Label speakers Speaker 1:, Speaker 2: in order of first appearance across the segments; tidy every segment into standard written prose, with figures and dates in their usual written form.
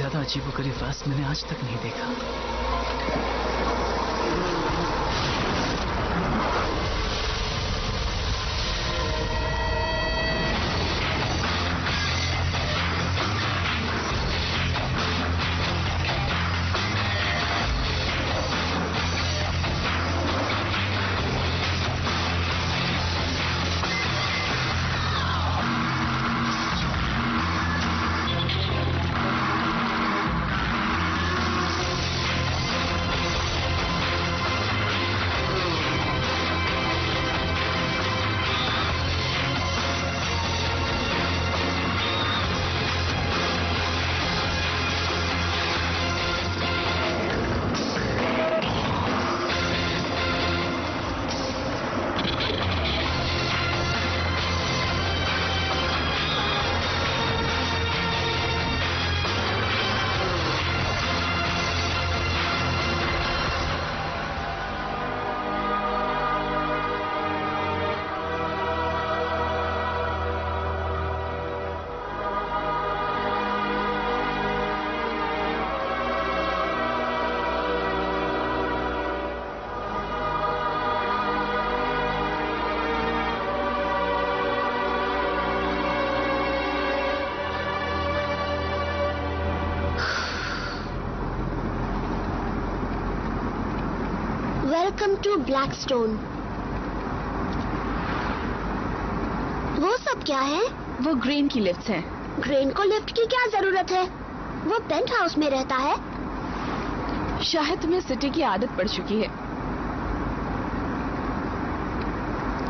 Speaker 1: ज्यादा अजीबोगरीब राज मैंने आज तक नहीं देखा।
Speaker 2: Welcome to Blackstone. वो सब क्या है?
Speaker 3: वो ग्रेन की लिफ्ट्स हैं।
Speaker 2: ग्रेन को लिफ्ट की क्या जरूरत है? वो पेंट हाउस में रहता है।
Speaker 3: शायद तुम्हें सिटी की आदत पड़ चुकी है।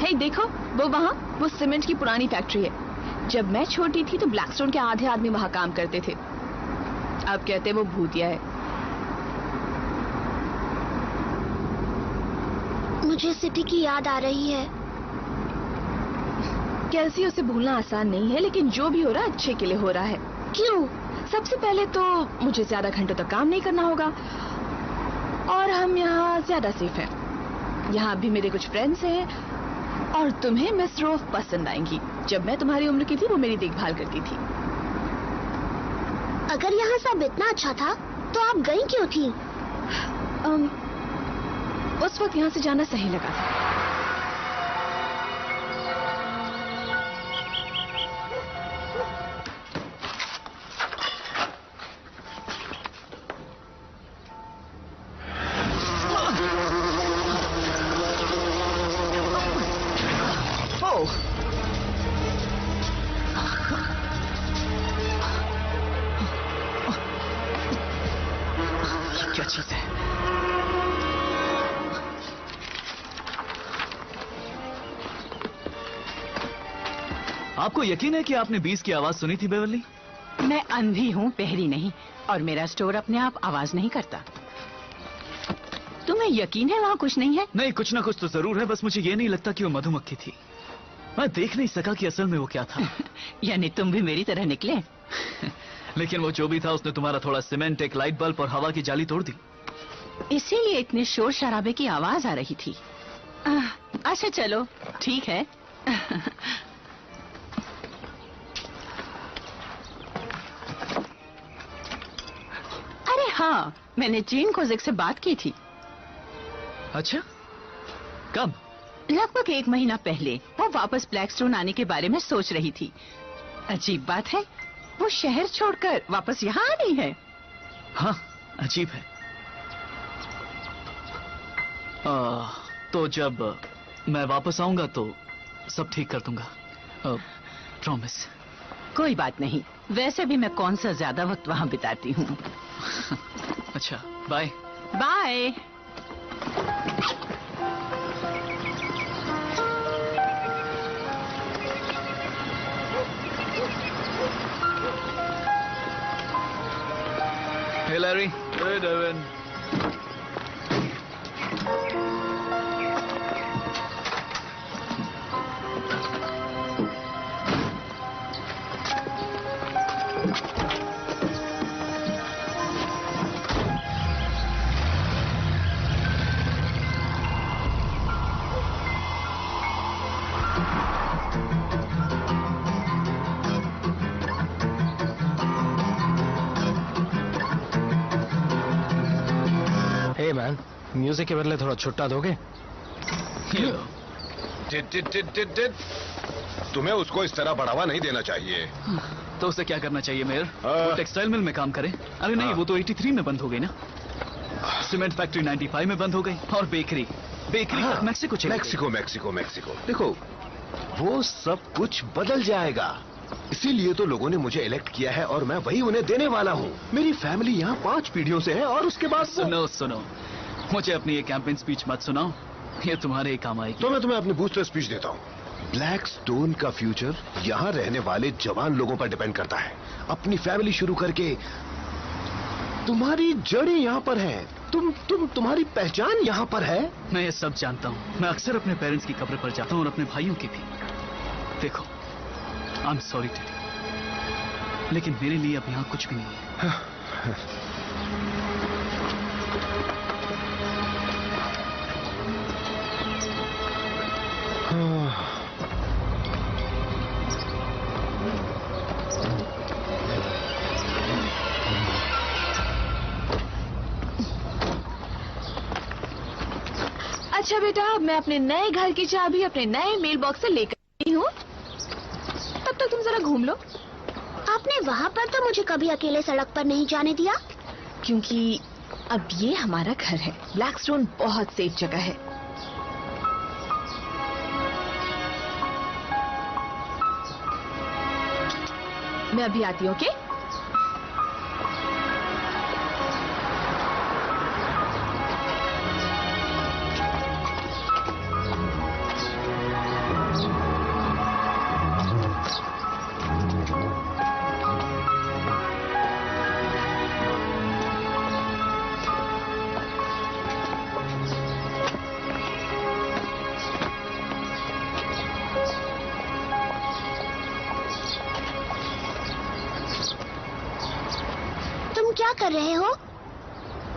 Speaker 3: हे देखो, वो वहाँ वो सीमेंट की पुरानी फैक्ट्री है। जब मैं छोटी थी तो ब्लैकस्टोन के आधे आदमी वहाँ काम करते थे। अब कहते वो भूतिया है।
Speaker 2: मुझे सिटी की याद आ रही है।
Speaker 3: कैसी उसे भूलना आसान नहीं है, लेकिन जो भी हो रहा है अच्छे के लिए हो रहा है।
Speaker 2: क्यों?
Speaker 3: सबसे पहले तो मुझे ज्यादा घंटों तक काम नहीं करना होगा और हम यहाँ ज्यादा सेफ हैं। यहाँ भी मेरे कुछ फ्रेंड्स हैं और तुम्हें मिस रोफ पसंद आएंगी। जब मैं तुम्हारी उम्र की थी वो मेरी देखभाल करती थी।
Speaker 2: अगर यहाँ सब इतना अच्छा था तो आप गई क्यों थी?
Speaker 3: उस वक्त यहाँ से जाना सही लगा था।
Speaker 1: क्या चीज है? आपको यकीन है कि आपने बीस की आवाज सुनी थी बेवरली?
Speaker 4: मैं अंधी हूँ, बहरी नहीं, और मेरा स्टोर अपने आप आवाज नहीं करता। तुम्हें यकीन है वहाँ कुछ नहीं है?
Speaker 1: नहीं, कुछ ना कुछ तो जरूर है, बस मुझे ये नहीं लगता कि वो मधुमक्खी थी। मैं देख नहीं सका कि असल में वो क्या था।
Speaker 4: यानी तुम भी मेरी तरह निकले।
Speaker 1: लेकिन वो जो भी था उसने तुम्हारा थोड़ा सीमेंट, एक लाइट बल्ब और हवा की जाली तोड़ दी।
Speaker 4: इसीलिए इतने शोर शराबे की आवाज आ रही थी। अच्छा चलो ठीक है। अरे हाँ, मैंने जीन कोज़िक से बात की थी।
Speaker 1: अच्छा, कब?
Speaker 4: लगभग 1 महीना पहले। वो वापस ब्लैकस्टोन आने के बारे में सोच रही थी। अजीब बात है, वो शहर छोड़कर वापस यहाँ आ रही है।
Speaker 1: हाँ, अजीब है। तो जब मैं वापस आऊंगा तो सब ठीक कर दूंगा, प्रॉमिस।
Speaker 4: कोई बात नहीं, वैसे भी मैं कौन सा ज्यादा वक्त वहाँ बिताती हूँ।
Speaker 1: अच्छा, bye.
Speaker 4: Bye.
Speaker 1: Hey Larry. Hey Devin.
Speaker 5: Music के बदले थोड़ा छुट्टा दोगे?
Speaker 1: ये लो।
Speaker 6: तुम्हें उसको इस तरह बढ़ावा नहीं देना चाहिए।
Speaker 1: तो उसे क्या करना चाहिए मेयर?
Speaker 6: हाँ।
Speaker 1: वो टेक्सटाइल मिल में काम करे? अरे नहीं,
Speaker 6: हाँ।
Speaker 1: वो तो 83 में बंद हो गई ना। सीमेंट फैक्ट्री 95 में बंद हो गई, और बेकरी
Speaker 6: हाँ।
Speaker 1: मैक्सिको चली गई।
Speaker 6: मैक्सिको। देखो, वो सब कुछ बदल जाएगा। इसीलिए तो लोगों ने मुझे इलेक्ट किया है और मैं वही उन्हें देने वाला हूँ। मेरी फैमिली यहाँ 5 पीढ़ियों से है और उसके बाद
Speaker 1: सुनो, मुझे अपनी ये कैंपेन स्पीच मत सुनाओ, ये तुम्हारे काम आएगी।
Speaker 6: तो मैं तुम्हें अपनी बूस्टर स्पीच देता हूँ। ब्लैक स्टोन का फ्यूचर यहाँ रहने वाले जवान लोगों पर डिपेंड करता है। अपनी फैमिली शुरू करके तुम्हारी जड़ें यहाँ पर हैं। तुम्हारी पहचान यहाँ पर है।
Speaker 1: मैं ये सब जानता हूँ। मैं अक्सर अपने पेरेंट्स की कब्र पर जाता हूँ और अपने भाइयों की भी। देखो, आई एम सॉरी टेडी, लेकिन मेरे लिए अब यहाँ कुछ भी नहीं है।
Speaker 3: अच्छा बेटा, मैं अपने नए घर की चाबी अपने नए मेल बॉक्स से लेकर आई हूँ। तब तक तुम जरा घूम लो।
Speaker 2: आपने वहाँ पर तो मुझे कभी अकेले सड़क पर नहीं जाने दिया।
Speaker 3: क्योंकि अब ये हमारा घर है। ब्लैकस्टोन बहुत सेफ जगह है। मैं अभी आती हूँ, ओके?
Speaker 2: क्या कर रहे हो?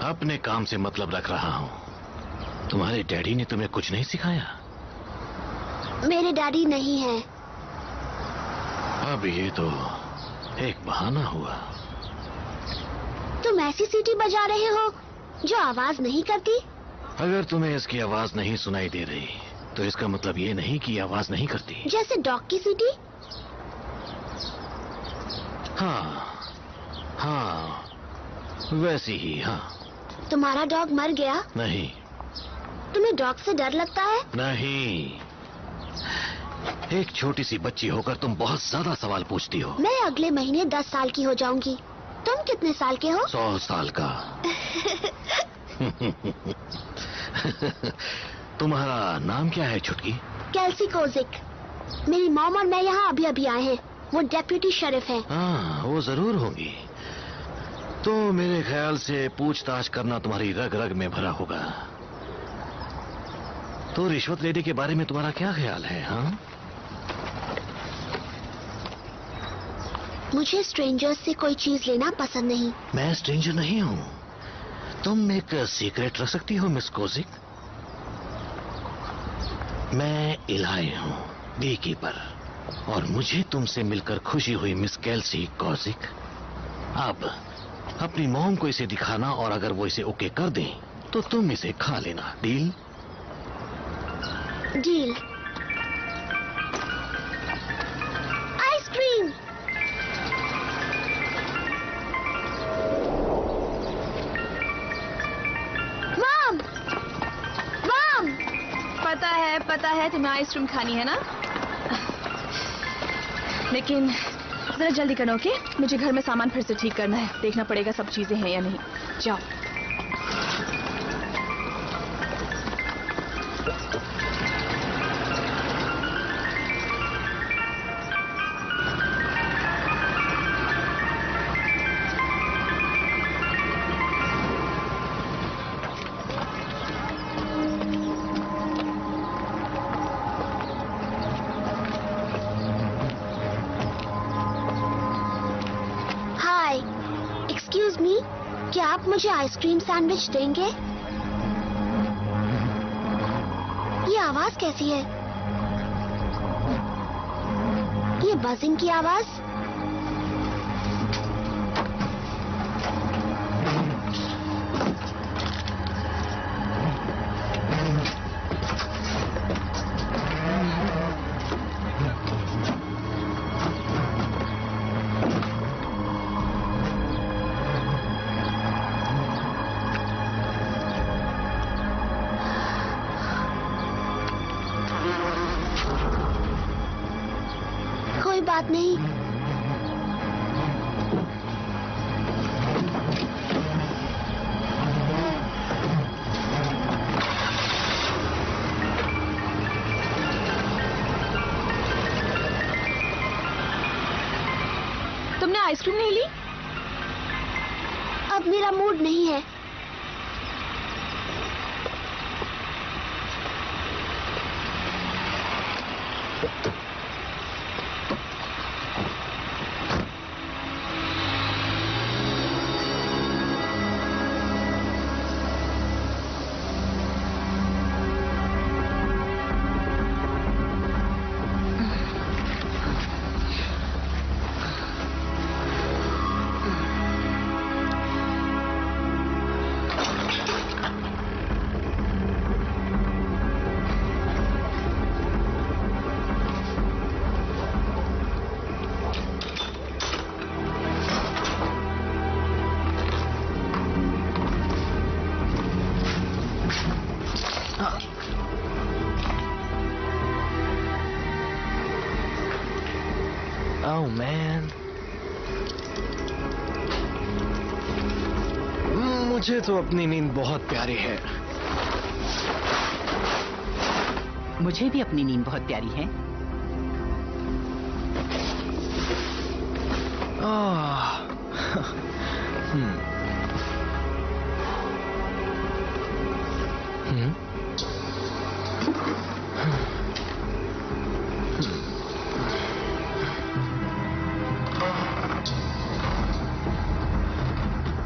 Speaker 7: अपने काम से मतलब रख रहा हूँ। तुम्हारे डैडी ने तुम्हें कुछ नहीं सिखाया?
Speaker 2: मेरे डैडी नहीं हैं।
Speaker 7: अब ये तो एक बहाना हुआ।
Speaker 2: तुम ऐसी सीटी बजा रहे हो जो आवाज नहीं करती।
Speaker 7: अगर तुम्हें इसकी आवाज नहीं सुनाई दे रही तो इसका मतलब ये नहीं कि आवाज नहीं करती।
Speaker 2: जैसे डॉग की सीटी।
Speaker 7: हाँ, वैसी ही। हाँ।
Speaker 2: तुम्हारा डॉग मर गया?
Speaker 7: नहीं।
Speaker 2: तुम्हें डॉग से डर लगता है?
Speaker 7: नहीं। एक छोटी सी बच्ची होकर तुम बहुत ज्यादा सवाल पूछती हो।
Speaker 2: मैं अगले महीने 10 साल की हो जाऊंगी। तुम कितने साल के हो?
Speaker 7: 100 साल का। तुम्हारा नाम क्या है छुटकी?
Speaker 2: कैल्सी कोजिक। मेरी मॉम और मैं यहाँ अभी अभी आए हैं। वो डेप्यूटी शेरिफ हैं।
Speaker 7: हाँ, वो जरूर होंगी। तो मेरे ख्याल से पूछताछ करना तुम्हारी रग रग में भरा होगा। तो रिश्वत लेने के बारे में तुम्हारा क्या ख्याल है? हाँ,
Speaker 2: मुझे स्ट्रेंजर्स से कोई चीज लेना पसंद नहीं।
Speaker 7: मैं स्ट्रेंजर नहीं हूँ। तुम एक सीक्रेट रख सकती हो मिस कोजिक? मैं इलाई हूँ, बी कीपर, और मुझे तुमसे मिलकर खुशी हुई मिस कैल्सी कोजिक। अब अपनी मॉम को इसे दिखाना, और अगर वो इसे ओके कर दें तो तुम इसे खा लेना। Deal?
Speaker 2: Deal. Ice cream. Mom, mom.
Speaker 3: पता है तुम्हें आइसक्रीम खानी है ना? लेकिन जरा जल्दी करो, ओके? मुझे घर में सामान फिर से ठीक करना है। देखना पड़ेगा सब चीजें हैं या नहीं। जाओ।
Speaker 2: एक्सक्यूज मी, क्या आप मुझे आइसक्रीम सैंडविच देंगे? ये आवाज कैसी है? ये बजिंग की आवाज। बात नहीं।
Speaker 3: तुमने आइसक्रीम नहीं ली?
Speaker 2: अब मेरा मूड नहीं है।
Speaker 5: Oh man. मुझे तो अपनी नींद बहुत प्यारी है।
Speaker 4: मुझे भी अपनी नींद बहुत प्यारी है।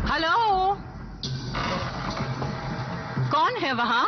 Speaker 4: हेलो, कौन है वहां?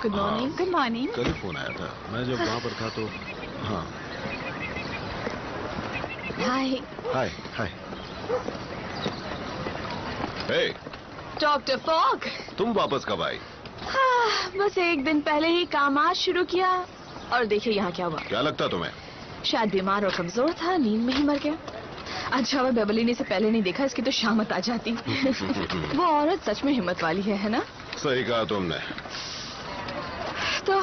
Speaker 3: Good morning.
Speaker 4: Good morning.
Speaker 6: कल ही फोन आया था, मैं जब वहां पर था तो। हाँ।
Speaker 3: हाय।
Speaker 6: हाय हाय। हे,
Speaker 3: डॉक्टर फॉग,
Speaker 6: तुम वापस कब आई?
Speaker 3: बस एक दिन पहले ही काम आज शुरू किया और देखिए यहाँ क्या हुआ।
Speaker 6: क्या लगता तुम्हें?
Speaker 3: शायद बीमार और कमजोर था, नींद में ही मर गया। अच्छा हुआ बेबली ने इसे पहले नहीं देखा, इसकी तो शामत आ जाती। वो औरत सच में हिम्मत वाली है ना?
Speaker 6: सही कहा तुमने।
Speaker 3: तो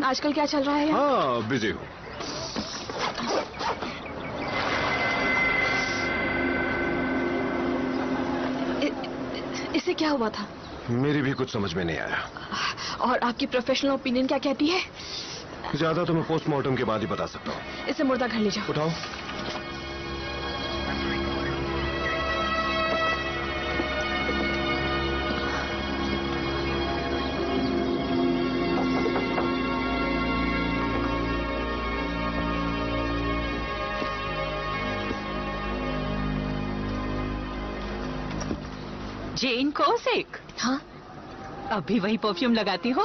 Speaker 3: आजकल क्या चल रहा है?
Speaker 6: हाँ, बिजी हूँ।
Speaker 3: इसे क्या हुआ था?
Speaker 6: मेरी भी कुछ समझ में नहीं आया।
Speaker 3: और आपकी प्रोफेशनल ओपिनियन क्या कहती है?
Speaker 6: ज्यादा तो मैं पोस्टमार्टम के बाद ही बता सकता हूँ।
Speaker 3: इसे मुर्दा घर ले जाओ।
Speaker 6: उठाओ।
Speaker 4: जेन कोसिक।
Speaker 3: हाँ?
Speaker 4: अभी वही परफ्यूम लगाती हो?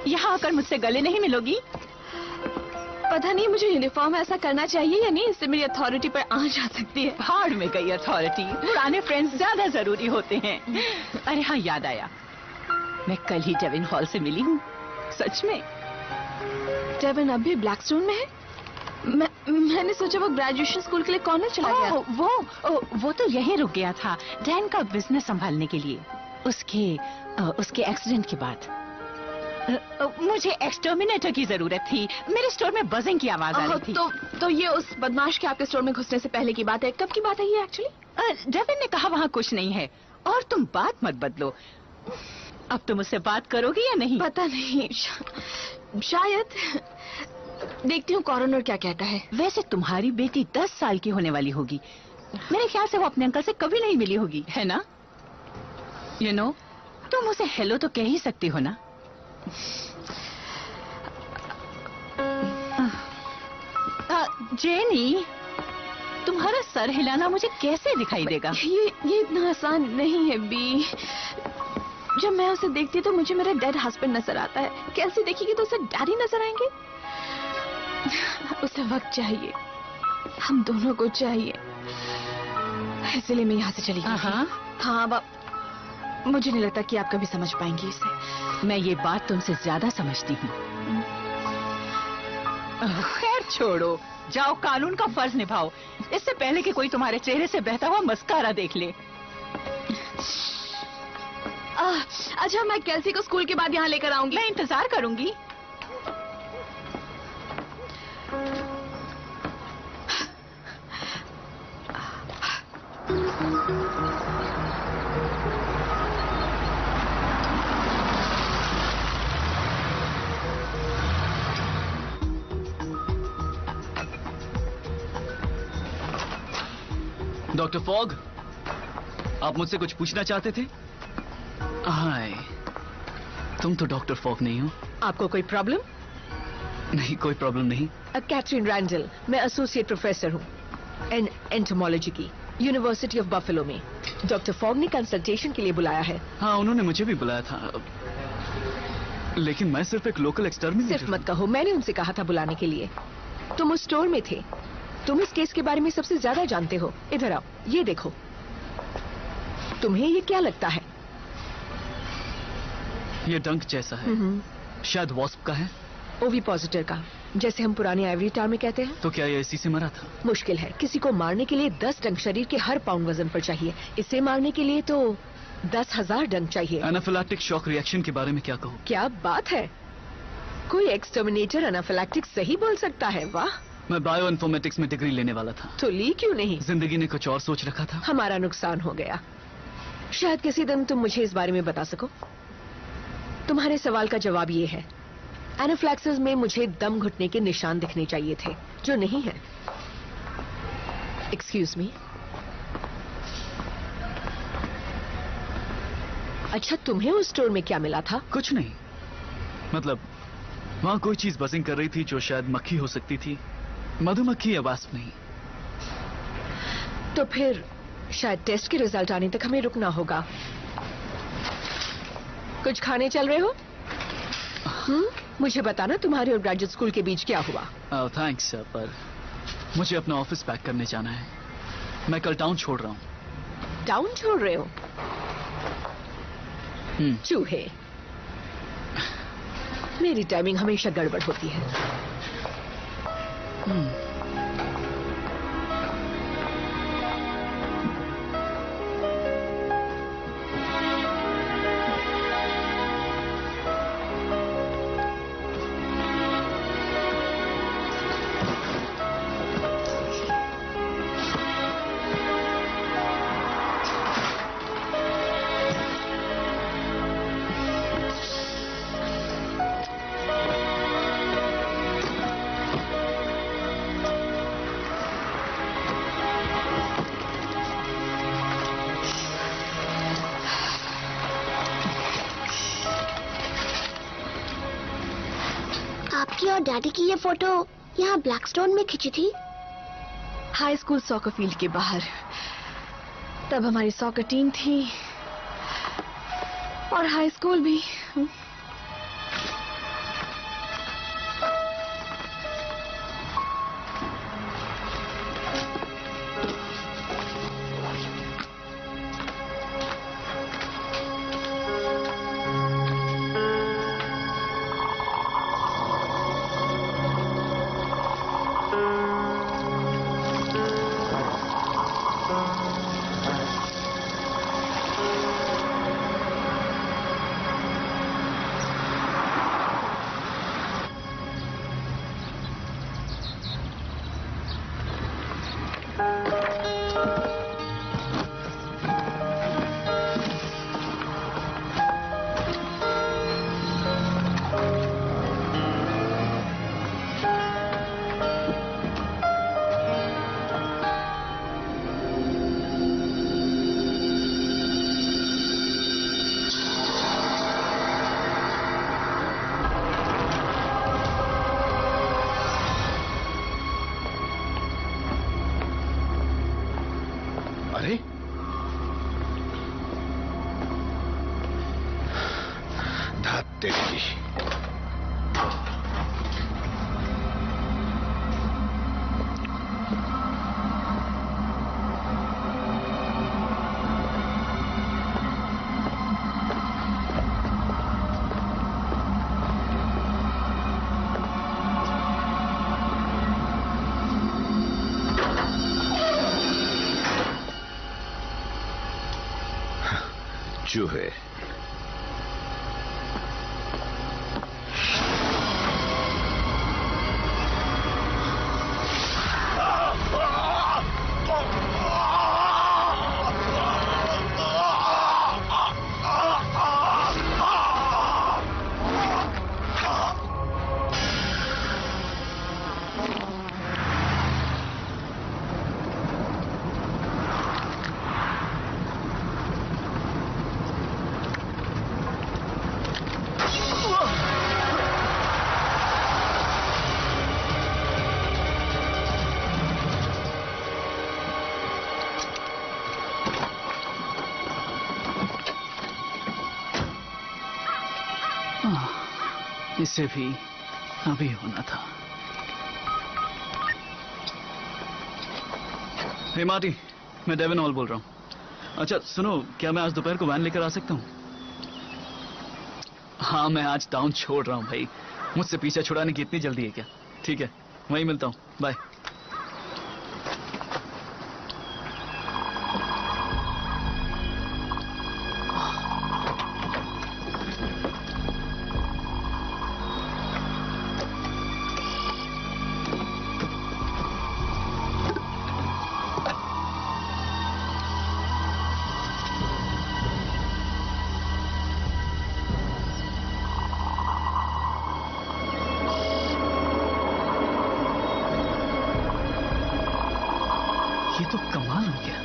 Speaker 4: यहाँ आकर मुझसे गले नहीं मिलोगी?
Speaker 3: पता नहीं मुझे यूनिफॉर्म ऐसा करना चाहिए या नहीं, इससे मेरी अथॉरिटी पर आ जा सकती है।
Speaker 4: भाड़ में गई अथॉरिटी, पुराने फ्रेंड्स ज्यादा जरूरी होते हैं। अरे हाँ, याद आया, मैं कल ही डेविन हॉल से मिली हूँ। सच में।
Speaker 3: डेविन अभी ब्लैकस्टोन में है? मैंने सोचा वो ग्रेजुएशन स्कूल के लिए कॉर्नर चला गया।
Speaker 4: वो तो यहीं रुक गया था डैन का बिजनेस संभालने के लिए। उसके एक्सीडेंट के बाद मुझे एक्सटर्मिनेटर की जरूरत थी। मेरे स्टोर में बजिंग की आवाज आ रही थी।
Speaker 3: तो ये उस बदमाश के आपके स्टोर में घुसने से पहले की बात है। कब की बात है ये एक्चुअली?
Speaker 4: डेविन ने कहा वहाँ कुछ नहीं है। और तुम बात मत बदलो। अब तुम उससे बात करोगी या नहीं?
Speaker 3: पता नहीं, शायद। देखती हूँ कॉर्नर क्या कहता है।
Speaker 4: वैसे तुम्हारी बेटी 10 साल की होने वाली होगी। मेरे ख्याल से वो अपने अंकल से कभी नहीं मिली होगी, है ना? यू नो, तुम उसे हेलो तो कह ही सकती हो ना। जेनी, तुम्हारा सर हिलाना मुझे कैसे दिखाई देगा?
Speaker 3: ये इतना आसान नहीं है बी। जब मैं उसे देखती तो मुझे मेरा डेड हस्बैंड नजर आता है। कैसे देखेगी तो उसे डैडी नजर आएंगे? उसे वक्त चाहिए, हम दोनों को चाहिए, इसलिए मैं यहाँ से चली गई थी। हाँ, अब मुझे नहीं लगता कि आप कभी समझ पाएंगी इसे।
Speaker 4: मैं ये बात तुमसे ज्यादा समझती हूँ। खैर छोड़ो, जाओ कानून का फर्ज निभाओ, इससे पहले कि कोई तुम्हारे चेहरे से बहता हुआ मस्कारा देख ले।
Speaker 3: अच्छा, मैं केल्सी को स्कूल के बाद यहाँ लेकर आऊंगी।
Speaker 4: मैं इंतजार करूंगी।
Speaker 1: डॉक्टर फॉग, आप मुझसे कुछ पूछना चाहते थे? हाय, तुम तो डॉक्टर फॉग नहीं हो।
Speaker 8: आपको कोई प्रॉब्लम?
Speaker 1: नहीं, कोई प्रॉब्लम नहीं।
Speaker 8: कैथरीन रैंडल, मैं एसोसिएट प्रोफेसर हूँ एंटोमोलॉजी की, यूनिवर्सिटी ऑफ बफेलो में। डॉक्टर फॉग ने कंसल्टेशन के लिए बुलाया है।
Speaker 1: हाँ, उन्होंने मुझे भी बुलाया था, लेकिन मैं सिर्फ एक लोकल एक्सटर्मिनेटर।
Speaker 8: सिर्फ मत कहो, मैंने उनसे कहा था बुलाने के लिए। तुम उस स्टोर में थे, तुम इस केस के बारे में सबसे ज्यादा जानते हो। इधर आओ, ये देखो। तुम्हें ये क्या लगता है?
Speaker 1: ये डंक जैसा है, शायद वॉस्प का है।
Speaker 8: ओवी पॉजिटिव का, जैसे हम पुराने आइवरी टावर में कहते हैं।
Speaker 1: तो क्या ये इसी से मरा था?
Speaker 8: मुश्किल है, किसी को मारने के लिए 10 डंक शरीर के हर पाउंड वजन पर चाहिए। इसे मारने के लिए तो 10,000 डंक चाहिए।
Speaker 1: एनाफिलैक्टिक शॉक रिएक्शन के बारे में क्या कहूँ?
Speaker 8: क्या बात है, कोई एक्सटर्मिनेटर एनाफिलैक्टिक सही बोल सकता है। वाह।
Speaker 1: मैं बायो इन्फॉर्मेटिक्स में डिग्री लेने वाला था।
Speaker 8: तो ली क्यों नहीं?
Speaker 1: जिंदगी ने कुछ और सोच रखा था।
Speaker 8: हमारा नुकसान हो गया। शायद किसी दिन तुम मुझे इस बारे में बता सको। तुम्हारे सवाल का जवाब ये है, एनाफ्लैक्सिस में मुझे दम घुटने के निशान दिखने चाहिए थे, जो नहीं है। Excuse me. अच्छा, तुम्हें उस स्टोर में क्या मिला था?
Speaker 1: कुछ नहीं, मतलब वहां कोई चीज बजिंग कर रही थी जो शायद मक्खी हो सकती थी, मधुमक्खी या वास्प नहीं।
Speaker 8: तो फिर शायद टेस्ट के रिजल्ट आने तक हमें रुकना होगा। कुछ खाने चल रहे हो? मुझे बताना तुम्हारे और ग्रेजुएट स्कूल के बीच क्या हुआ।
Speaker 1: थैंक्स, पर मुझे अपना ऑफिस पैक करने जाना है। मैं कल टाउन छोड़ रहा हूँ।
Speaker 8: टाउन छोड़ रहे हो? चूहे, मेरी टाइमिंग हमेशा गड़बड़ होती है।
Speaker 2: आपकी और डैडी की ये फोटो यहाँ ब्लैकस्टोन में खींची थी?
Speaker 3: हाई स्कूल सॉकर फील्ड के बाहर। तब हमारी सॉकर टीम थी और हाई स्कूल भी।
Speaker 6: गए? धात तेरी। चूहे।
Speaker 1: इसे भी अभी होना था। हे मार्टी, मैं डेविन हॉल बोल रहा हूँ। अच्छा सुनो, क्या मैं आज दोपहर को वैन लेकर आ सकता हूँ? हाँ, मैं आज टाउन छोड़ रहा हूँ भाई। मुझसे पीछा छुड़ाने की इतनी जल्दी है क्या? ठीक है, वहीं मिलता हूँ, बाय। ये तो कमाल हो गया।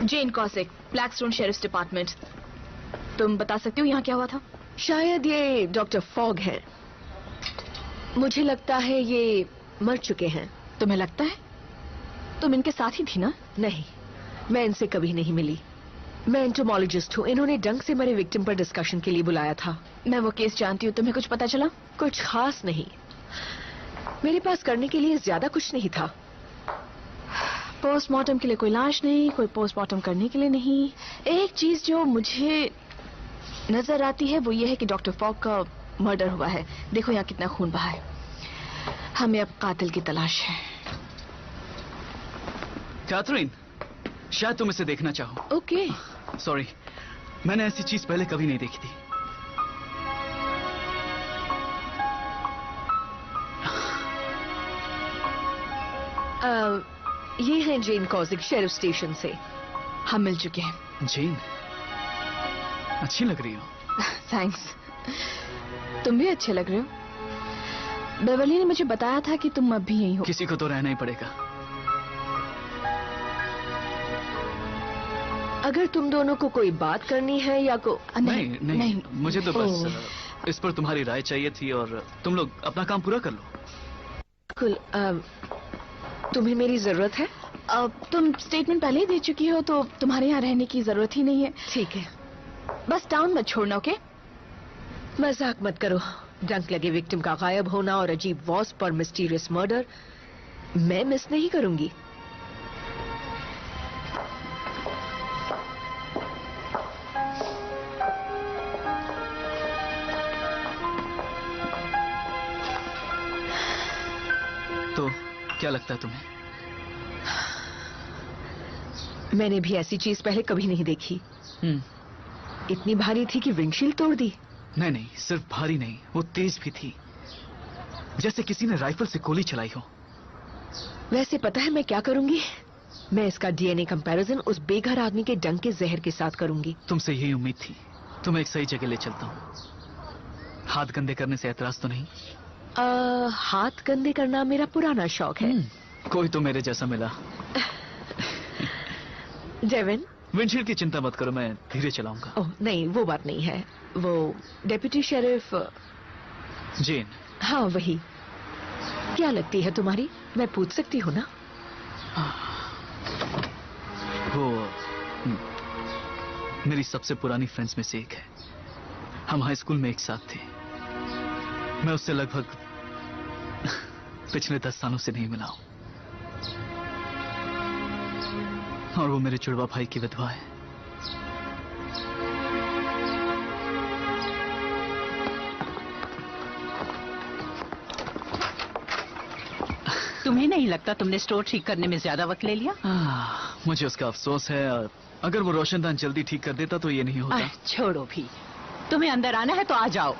Speaker 3: जेन कॉसिक, ब्लैकस्टोन शेरिफ्स डिपार्टमेंट। तुम बता सकते हो यहाँ क्या हुआ था?
Speaker 8: शायद ये डॉक्टर फॉग हैं। मुझे लगता है ये मर चुके हैं।
Speaker 3: तुम्हें लगता है? तुम इनके साथ ही थी ना?
Speaker 8: नहीं, मैं इनसे कभी नहीं मिली। मैं एंटोमोलॉजिस्ट हूँ। इन्होंने डंक से मरे विक्टिम पर डिस्कशन के लिए बुलाया था।
Speaker 3: मैं वो केस जानती हूँ। तुम्हें कुछ पता चला?
Speaker 8: कुछ खास नहीं। मेरे पास करने के लिए ज्यादा कुछ नहीं था।
Speaker 3: पोस्टमार्टम के लिए कोई लाश नहीं, कोई पोस्टमार्टम करने के लिए नहीं। एक चीज जो मुझे नजर आती है वो ये है कि डॉक्टर फॉग का मर्डर हुआ है। देखो यहाँ कितना खून बहा है। हमें अब कातिल की तलाश है।
Speaker 1: कैथरीन, शायद तुम इसे देखना चाहो।
Speaker 3: ओके।
Speaker 1: सॉरी, मैंने ऐसी चीज पहले कभी नहीं देखी थी।
Speaker 8: ये हैं जेन कॉजिक, शेरिफ स्टेशन से।
Speaker 3: हम मिल चुके हैं।
Speaker 1: जेन, अच्छी लग रही हो।
Speaker 3: थैंक्स। तुम भी अच्छे लग रहे हो। बेवली ने मुझे बताया था कि तुम अब भी यहीं हो।
Speaker 1: किसी को तो रहना ही पड़ेगा।
Speaker 8: अगर तुम दोनों को कोई बात करनी है या
Speaker 1: नहीं, मुझे तो बस इस पर तुम्हारी राय चाहिए थी और तुम लोग अपना काम पूरा कर लो।
Speaker 8: बिल्कुल। तुम्हें मेरी जरूरत है?
Speaker 3: तुम स्टेटमेंट पहले ही दे चुकी हो तो तुम्हारे यहाँ रहने की जरूरत ही नहीं है।
Speaker 8: ठीक है,
Speaker 3: बस टाउन मत छोड़ना, ओके?
Speaker 8: मजाक मत करो। डंक लगे विक्टिम का गायब होना और अजीब वॉस्प और मिस्टीरियस मर्डर मैं मिस नहीं करूंगी।
Speaker 1: तो क्या लगता है तुम्हें?
Speaker 8: मैंने भी ऐसी चीज पहले कभी नहीं देखी। इतनी भारी थी कि विंडशील्ड तोड़ दी।
Speaker 1: नहीं, सिर्फ भारी नहीं, वो तेज भी थी, जैसे किसी ने राइफल से गोली चलाई हो।
Speaker 8: वैसे पता है मैं क्या करूंगी? मैं इसका डीएनए कंपैरिजन उस बेघर आदमी के डंक के जहर के साथ करूंगी।
Speaker 1: तुमसे यही उम्मीद थी। तुम्हें एक सही जगह ले चलता हूँ। हाथ गंदे करने से एतराज तो नहीं?
Speaker 8: हाथ गंदे करना मेरा पुराना शौक है।
Speaker 1: कोई तो मेरे जैसा मिला।
Speaker 8: डेविन,
Speaker 1: विंडशील्ड की चिंता मत करो, मैं धीरे चलाऊंगा।
Speaker 8: ओह नहीं, वो बात नहीं है। वो डेप्यूटी शेरिफ
Speaker 1: जेन।
Speaker 8: हाँ वही। क्या लगती है तुम्हारी? मैं पूछ सकती हूँ ना?
Speaker 1: वो मेरी सबसे पुरानी फ्रेंड्स में से एक है। हम हाई स्कूल में एक साथ थे। मैं उससे लगभग पिछले 10 सालों से नहीं मिला हूं और वो मेरे जुड़वा भाई की विधवा है।
Speaker 4: तुम्हें नहीं लगता तुमने स्टोर ठीक करने में ज्यादा वक्त ले लिया?
Speaker 1: मुझे उसका अफसोस है। और अगर वो रोशनदान जल्दी ठीक कर देता तो ये नहीं होता।
Speaker 4: छोड़ो भी, तुम्हें अंदर आना है तो आ जाओ।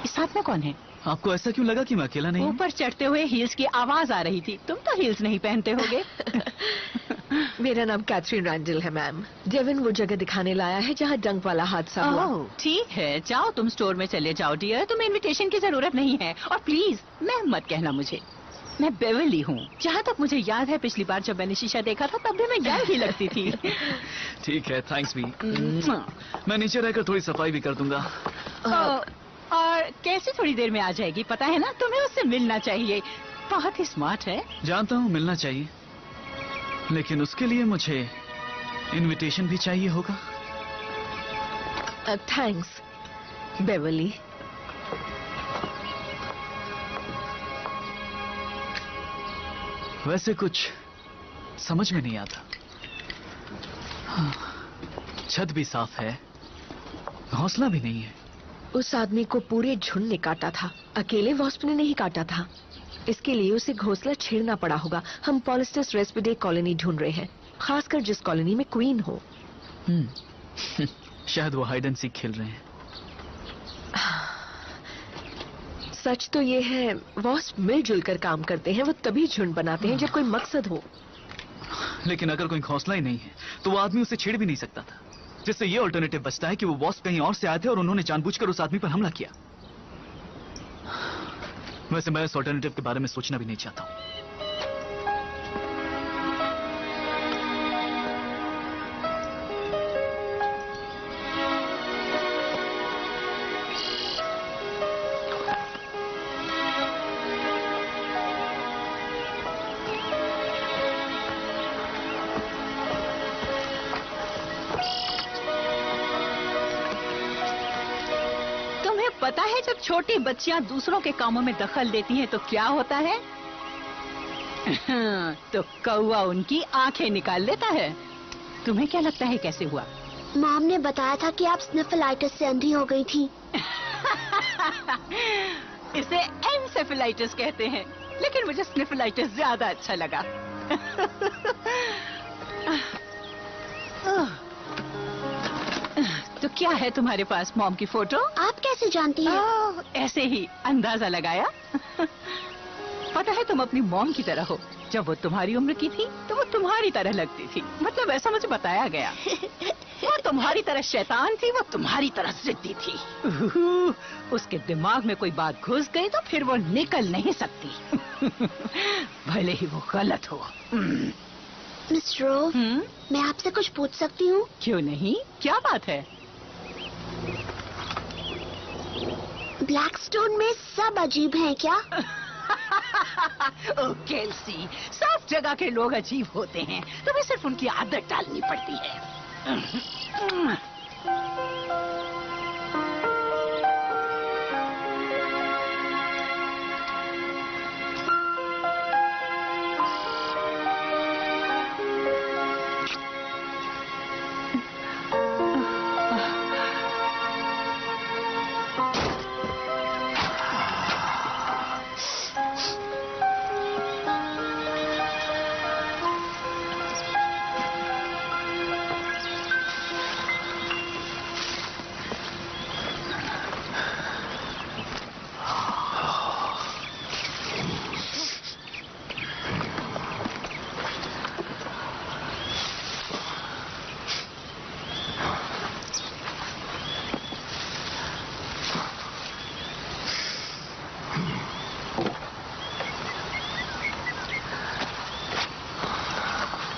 Speaker 4: इस साथ में कौन है?
Speaker 1: आपको ऐसा क्यों लगा कि मैं अकेला नहीं हूं?
Speaker 4: ऊपर चढ़ते हुए हील्स की आवाज आ रही थी। तुम तो हील्स नहीं पहनते होगे।
Speaker 8: मेरा नाम कैथरीन रैंडल है मैम। डेविन वो जगह दिखाने लाया है जहाँ डंक वाला हादसा हुआ।
Speaker 4: ठीक है, जाओ तुम स्टोर में चले जाओ डियर। तुम्हें इनविटेशन की जरूरत नहीं है। और प्लीज मैम मत कहना मुझे। मैं बेवली हूँ। जहाँ तक मुझे याद है पिछली बार जब मैंने शीशा देखा था तब भी मैं यंग ही लगती थी।
Speaker 1: ठीक है, थैंक्स भी। मैं नीचे रहकर थोड़ी सफाई भी कर दूंगा।
Speaker 4: और कैसे थोड़ी देर में आ जाएगी पता है ना? तुम्हें उससे मिलना चाहिए, बहुत ही स्मार्ट है।
Speaker 1: जानता हूँ मिलना चाहिए, लेकिन उसके लिए मुझे इनविटेशन भी चाहिए होगा।
Speaker 8: थैंक्स बेवली।
Speaker 1: वैसे कुछ समझ में नहीं आता। छत भी साफ है, घोंसला भी नहीं है।
Speaker 8: उस आदमी को पूरे झुंड ने काटा था, अकेले वॉस्प ने नहीं काटा था। इसके लिए उसे घोंसला छेड़ना पड़ा होगा। हम पॉलिस्टस रेस्पिडे कॉलोनी ढूंढ रहे हैं, खासकर जिस कॉलोनी में क्वीन हो।
Speaker 1: शायद वो हाइड एंड सीक खेल रहे हैं।
Speaker 8: सच तो ये है, वॉस्प मिलजुल कर काम करते हैं। वो तभी झुंड बनाते हैं जब कोई मकसद हो।
Speaker 1: लेकिन अगर कोई घोंसला ही नहीं है तो वो आदमी उसे छेड़ भी नहीं सकता था, जिससे ये ऑल्टरनेटिव बचता है कि वो वॉस्प कहीं और से आए थे और उन्होंने जानबूझकर उस आदमी पर हमला किया। वैसे मैं इस ऑल्टरनेटिव के बारे में सोचना भी नहीं चाहता हूं।
Speaker 4: पता है जब छोटी बच्चियां दूसरों के कामों में दखल देती हैं तो क्या होता है? तो कौवा उनकी आंखें निकाल लेता है। तुम्हें क्या लगता है कैसे हुआ?
Speaker 2: मॉम ने बताया था कि आप स्निफलाइटिस से अंधी हो गई थी।
Speaker 4: इसे एनसेफेलाइटिस कहते हैं, लेकिन मुझे स्निफलाइटिस ज्यादा अच्छा लगा। तो क्या है तुम्हारे पास मॉम की फोटो?
Speaker 2: आप कैसे जानती हैं?
Speaker 4: ऐसे ही अंदाजा लगाया। पता है तुम अपनी मॉम की तरह हो। जब वो तुम्हारी उम्र की थी तो वो तुम्हारी तरह लगती थी, मतलब ऐसा मुझे बताया गया। वो तुम्हारी तरह शैतान थी, वो तुम्हारी तरह जिद्दी थी। उसके दिमाग में कोई बात घुस गई तो फिर वो निकल नहीं सकती। भले ही वो गलत हो।
Speaker 2: मिस रोव, मैं आपसे कुछ पूछ सकती हूँ?
Speaker 4: क्यों नहीं, क्या बात है?
Speaker 2: ब्लैकस्टोन में सब अजीब हैं क्या?
Speaker 4: ओ केल्सी, सब जगह के लोग अजीब होते हैं, तुम्हें सिर्फ उनकी आदत डालनी पड़ती है।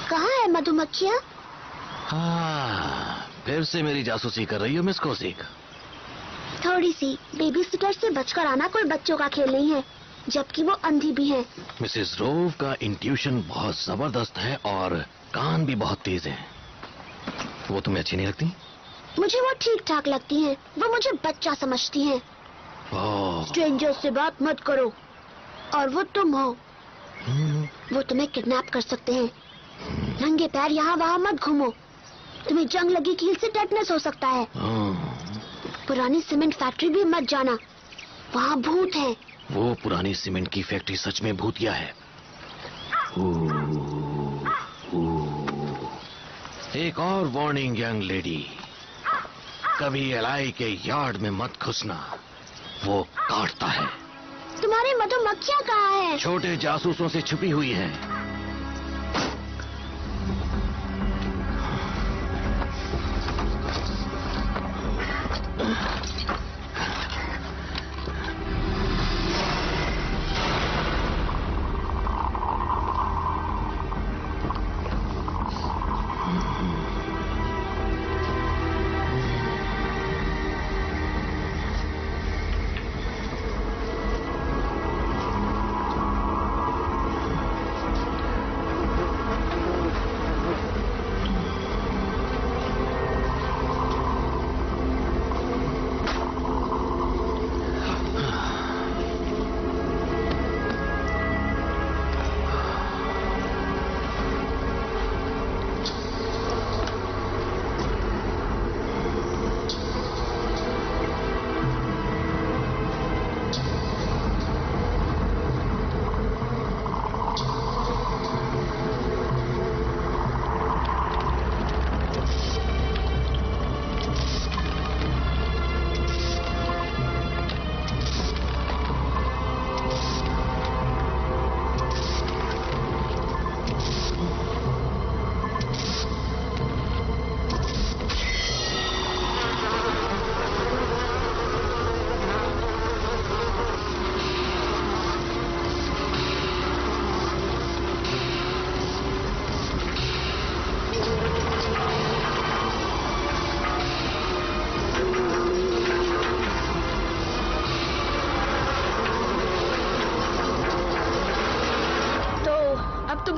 Speaker 2: कहाँ है मधुमक्खियाँ?
Speaker 7: हाँ, फिर से मेरी जासूसी कर रही हो मिस कोसिक?
Speaker 2: थोड़ी सी। बेबी सिटर से बचकर आना कोई बच्चों का खेल नहीं है, जबकि वो अंधी भी है।
Speaker 7: मिसेस रोव का इंट्यूशन बहुत जबरदस्त है और कान भी बहुत तेज हैं। वो तुम्हें अच्छी नहीं लगती?
Speaker 2: मुझे वो ठीक ठाक लगती हैं। वो मुझे बच्चा समझती हैं।
Speaker 7: ओह,
Speaker 2: स्ट्रेंजर से बात मत करो। और वो तुम हो। वो तुम्हें किडनैप कर सकते हैं। नंगे पैर यहाँ वहाँ मत घूमो। तुम्हें जंग लगी कील से टेटनस हो सकता है। पुरानी सीमेंट फैक्ट्री भी मत जाना, वहाँ भूत है।
Speaker 7: वो पुरानी सीमेंट की फैक्ट्री सच में भूतिया है। एक और वार्निंग यंग लेडी, कभी एलाई के यार्ड में मत घुसना, वो काटता है।
Speaker 2: तुम्हारी मधुमक्खियाँ कहाँ हैं?
Speaker 7: छोटे जासूसों से छुपी हुई है।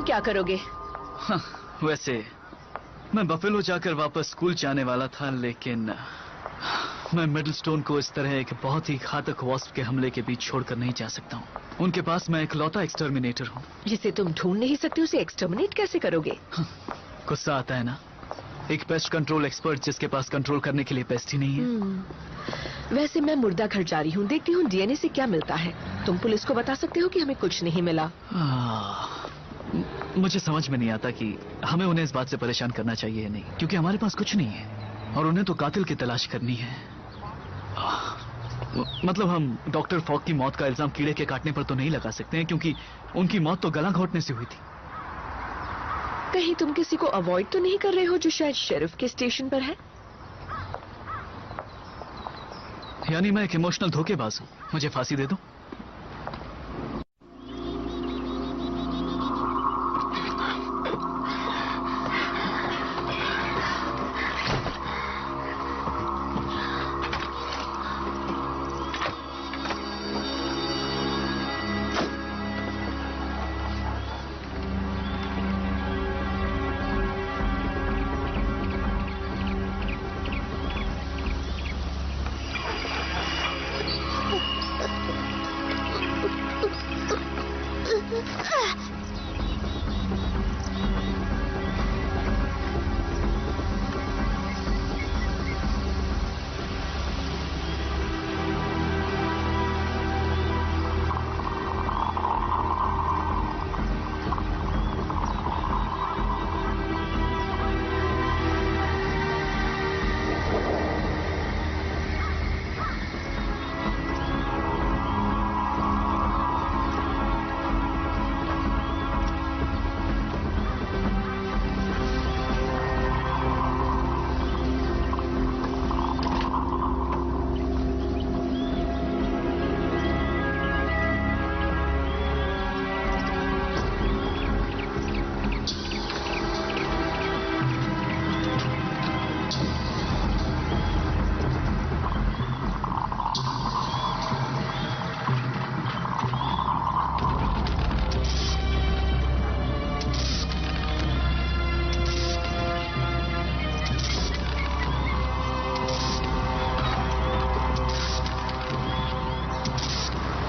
Speaker 8: क्या करोगे?
Speaker 1: हाँ, वैसे मैं बफेलो जाकर वापस स्कूल जाने वाला था, लेकिन मैं मिडलस्टोन को इस तरह एक बहुत ही घातक वॉस्प के हमले के बीच छोड़कर नहीं जा सकता हूँ। उनके पास मैं इकलौता एक्सटर्मिनेटर हूँ।
Speaker 8: जिसे तुम ढूंढ नहीं सकते उसे एक्सटर्मिनेट कैसे करोगे?
Speaker 1: गुस्सा आता है ना, एक पेस्ट कंट्रोल एक्सपर्ट जिसके पास कंट्रोल करने के लिए पेस्ट ही नहीं है।
Speaker 8: वैसे मैं मुर्दा घर जा रही हूँ, देखती हूँ डीएनए से क्या मिलता है। तुम पुलिस को बता सकते हो कि हमें कुछ नहीं मिला।
Speaker 1: मुझे समझ में नहीं आता कि हमें उन्हें इस बात से परेशान करना चाहिए या नहीं, क्योंकि हमारे पास कुछ नहीं है और उन्हें तो कातिल की तलाश करनी है। मतलब हम डॉक्टर फॉग की मौत का इल्जाम कीड़े के काटने पर तो नहीं लगा सकते हैं, क्योंकि उनकी मौत तो गला घोटने से हुई थी।
Speaker 8: कहीं तुम किसी को अवॉइड तो नहीं कर रहे हो जो शायद शेरिफ के स्टेशन पर है?
Speaker 1: यानी मैं एक इमोशनल धोखेबाज हूं, मुझे फांसी दे दो।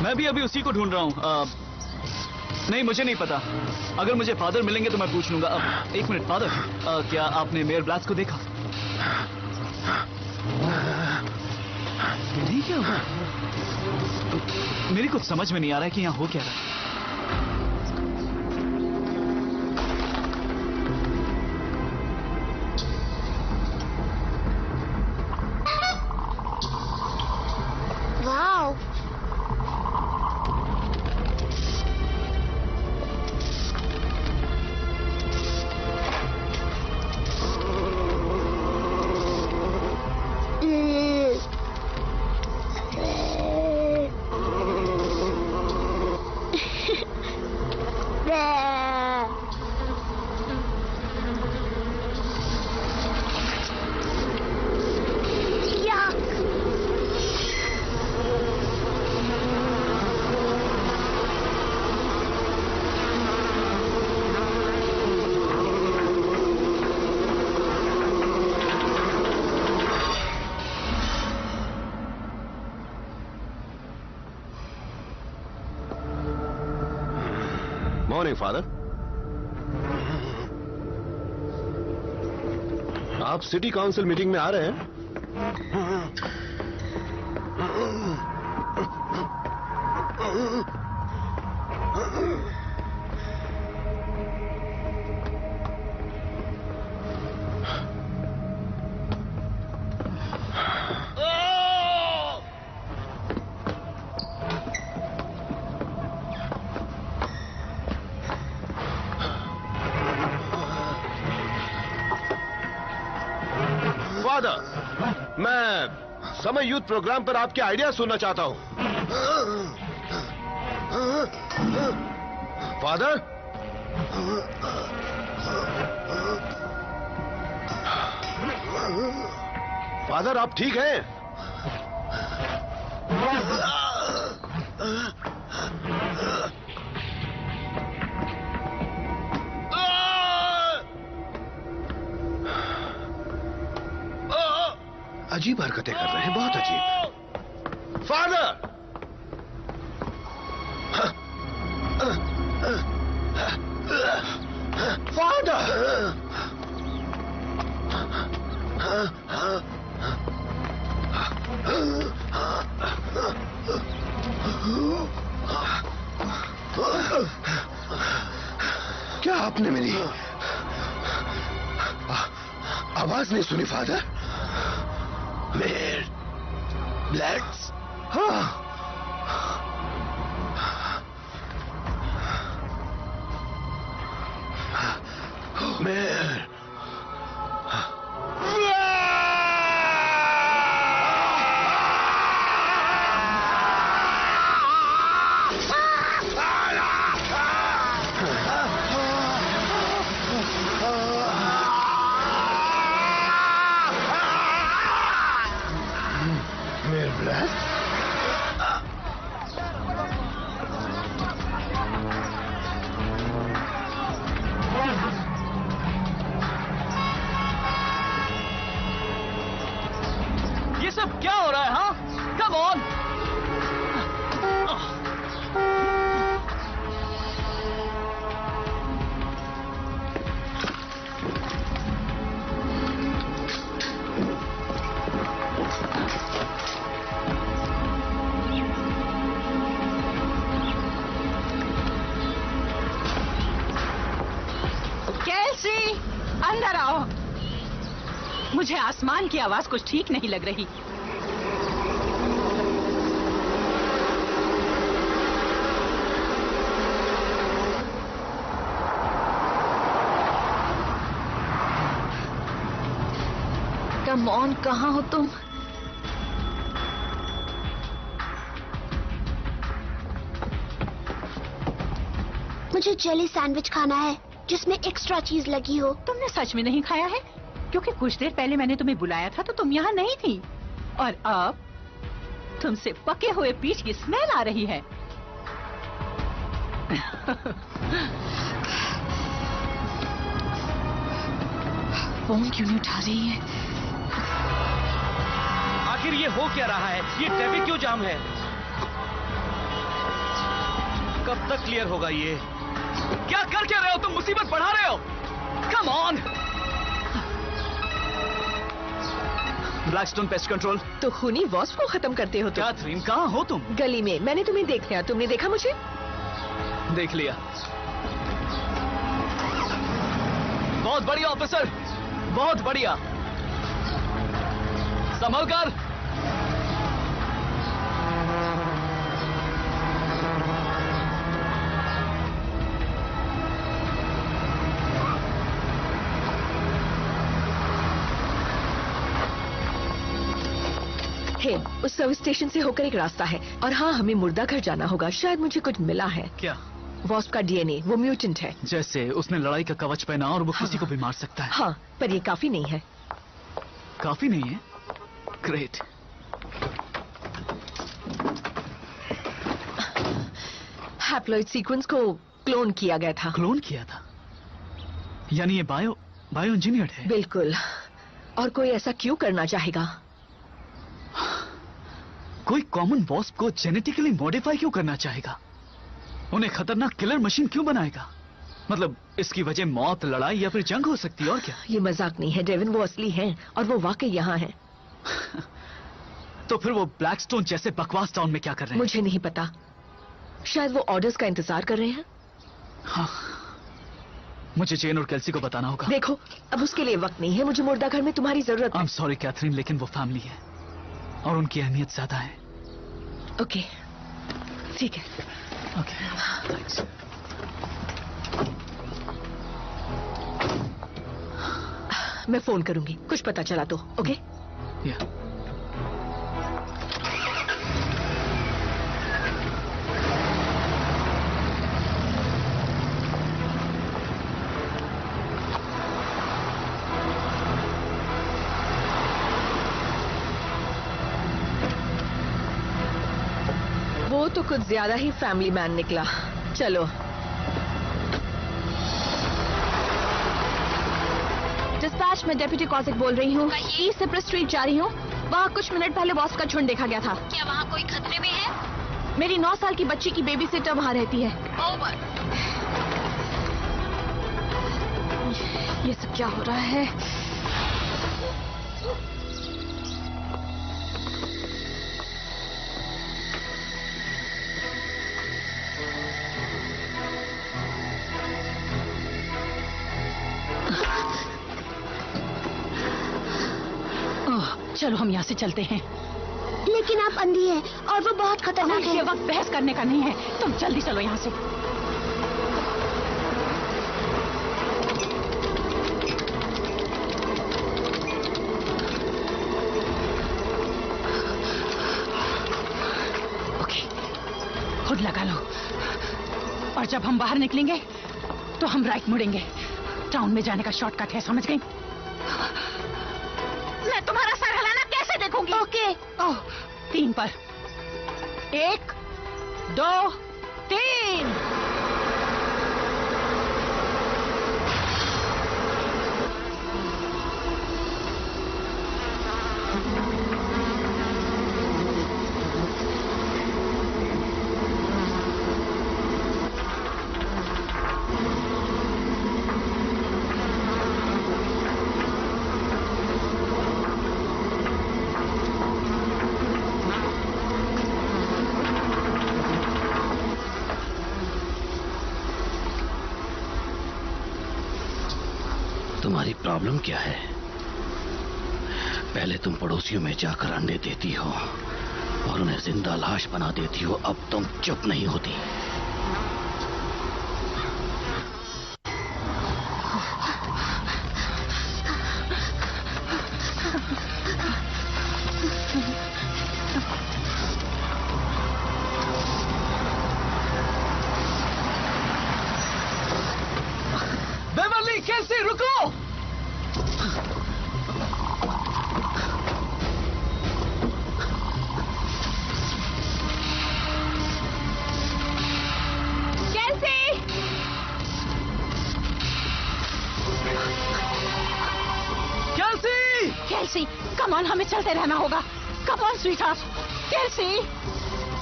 Speaker 1: मैं भी अभी उसी को ढूंढ रहा हूँ। नहीं, मुझे नहीं पता। अगर मुझे फादर मिलेंगे तो मैं पूछ लूंगा। एक मिनट फादर, क्या आपने मेयर ब्लास्ट को देखा? नहीं, क्या हुआ? मेरी कुछ समझ में नहीं आ रहा है कि यहाँ हो क्या रहा है।
Speaker 2: Wow,
Speaker 6: morning father. आप सिटी काउंसिल मीटिंग में आ रहे हैं? फादर, मैं समर यूथ प्रोग्राम पर आपके आइडिया सुनना चाहता हूं। फादर, फादर आप ठीक हैं? अजीब हरकतें कर रहे हैं, बहुत अजीब। फादर, फादर, क्या आपने मेरी आवाज नहीं सुनी फादर? मेयर ब्लैक्स
Speaker 1: ये सब क्या हो रहा है? हाँ, कम ऑन।
Speaker 4: कैसी, अंदर आओ। मुझे आसमान की आवाज कुछ ठीक नहीं लग रही।
Speaker 3: कम ऑन, कहाँ हो तुम?
Speaker 2: मुझे जेली सैंडविच खाना है जिसमें एक्स्ट्रा चीज लगी हो।
Speaker 4: तुमने सच में नहीं खाया है? क्योंकि कुछ देर पहले मैंने तुम्हें बुलाया था तो तुम यहाँ नहीं थी, और अब तुमसे पके हुए पीच की स्मेल आ रही है।
Speaker 3: फोन क्यों नहीं उठा रही है?
Speaker 5: आखिर ये हो क्या रहा है? ये ट्रैफिक क्यों जाम है? कब तक क्लियर होगा ये?
Speaker 1: क्या कर क्या रहे हो तुम? मुसीबत बढ़ा रहे हो। Come on. Blackstone pest control.
Speaker 8: तो खूनी वॉस्प को खत्म करते हो तुम?
Speaker 1: कैथरीन, कहाँ हो तुम?
Speaker 8: गली में। मैंने तुम्हें देख लिया, तुमने देखा मुझे?
Speaker 1: देख लिया। बहुत बढ़िया ऑफिसर, बहुत बढ़िया। संभल कर।
Speaker 8: हे, उस सर्विस स्टेशन से होकर एक रास्ता है, और हाँ, हमें मुर्दा घर जाना होगा। शायद मुझे कुछ मिला है।
Speaker 1: क्या?
Speaker 8: वॉस्प का डीएनए, वो म्यूटेंट है।
Speaker 1: जैसे उसने लड़ाई का कवच पहना और वो किसी को भी मार सकता है।
Speaker 8: हाँ, पर ये काफी नहीं है।
Speaker 1: काफी नहीं है? ग्रेट।
Speaker 8: हैप्लॉइड सीक्वेंस को क्लोन किया गया था।
Speaker 1: क्लोन किया था? यानी ये बायो इंजीनियर्ड है?
Speaker 8: बिल्कुल। और कोई ऐसा क्यों करना चाहेगा?
Speaker 1: कोई कॉमन वॉस्प को जेनेटिकली मॉडिफाई क्यों करना चाहेगा? उन्हें खतरनाक किलर मशीन क्यों बनाएगा? मतलब इसकी वजह मौत, लड़ाई या फिर जंग हो सकती है, और क्या?
Speaker 8: ये मजाक नहीं है डेविन, वो असली हैं और वो वाकई यहाँ हैं।
Speaker 1: तो फिर वो ब्लैकस्टोन जैसे बकवास टाउन में क्या कर रहे हैं?
Speaker 8: मुझे नहीं पता। शायद वो ऑर्डर्स का इंतजार कर रहे हैं।
Speaker 1: हाँ, मुझे जेन और केल्सी को बताना होगा।
Speaker 8: देखो, अब उसके लिए वक्त नहीं है। मुझे मुर्दा घर में तुम्हारी जरूरत है।
Speaker 1: I'm sorry कैथरीन, लेकिन वो फैमिली है और उनकी अहमियत ज्यादा है।
Speaker 8: ओके, ठीक है।
Speaker 1: Okay, thanks.
Speaker 8: मैं फोन करूंगी, कुछ पता चला तो। ओके?
Speaker 1: या।
Speaker 8: वो तो कुछ ज्यादा ही फैमिली मैन निकला। चलो।
Speaker 3: डिस्पैच में डेप्यूटी कॉजिक बोल रही हूँ। ईस्ट सिप्रस स्ट्रीट जा रही हूँ। वहाँ कुछ मिनट पहले बॉस का झुंड देखा गया था।
Speaker 2: क्या वहाँ कोई खतरे में है?
Speaker 3: मेरी 9 साल की बच्ची की बेबी सिटर वहाँ रहती है।
Speaker 2: ओवर।
Speaker 3: ये सब क्या हो रहा है?
Speaker 4: चलो हम यहाँ से चलते हैं।
Speaker 2: लेकिन आप अंधी हैं और वो बहुत खतरनाक
Speaker 4: ये
Speaker 2: है।
Speaker 4: वक्त बहस करने का नहीं है, तुम जल्दी चलो यहाँ से। ओके, खुद लगा लो। और जब हम बाहर निकलेंगे तो हम राइट मुड़ेंगे। टाउन में जाने का शॉर्टकट है, समझ गई? मैं तुम्हारा सर हिलाना कैसे देखूंगी?
Speaker 2: ओके।
Speaker 4: ओह, 3 पर 1 2 3।
Speaker 7: तुम्हारी प्रॉब्लम क्या है? पहले तुम पड़ोसियों में जाकर अंडे देती हो और उन्हें जिंदा लाश बना देती हो, अब तुम चुप नहीं होती।
Speaker 1: बेवरली, कैसे? रुको!
Speaker 4: कैल्सी, कम ऑन, हमें चलते रहना होगा। Come on sweetheart. कैल्सी,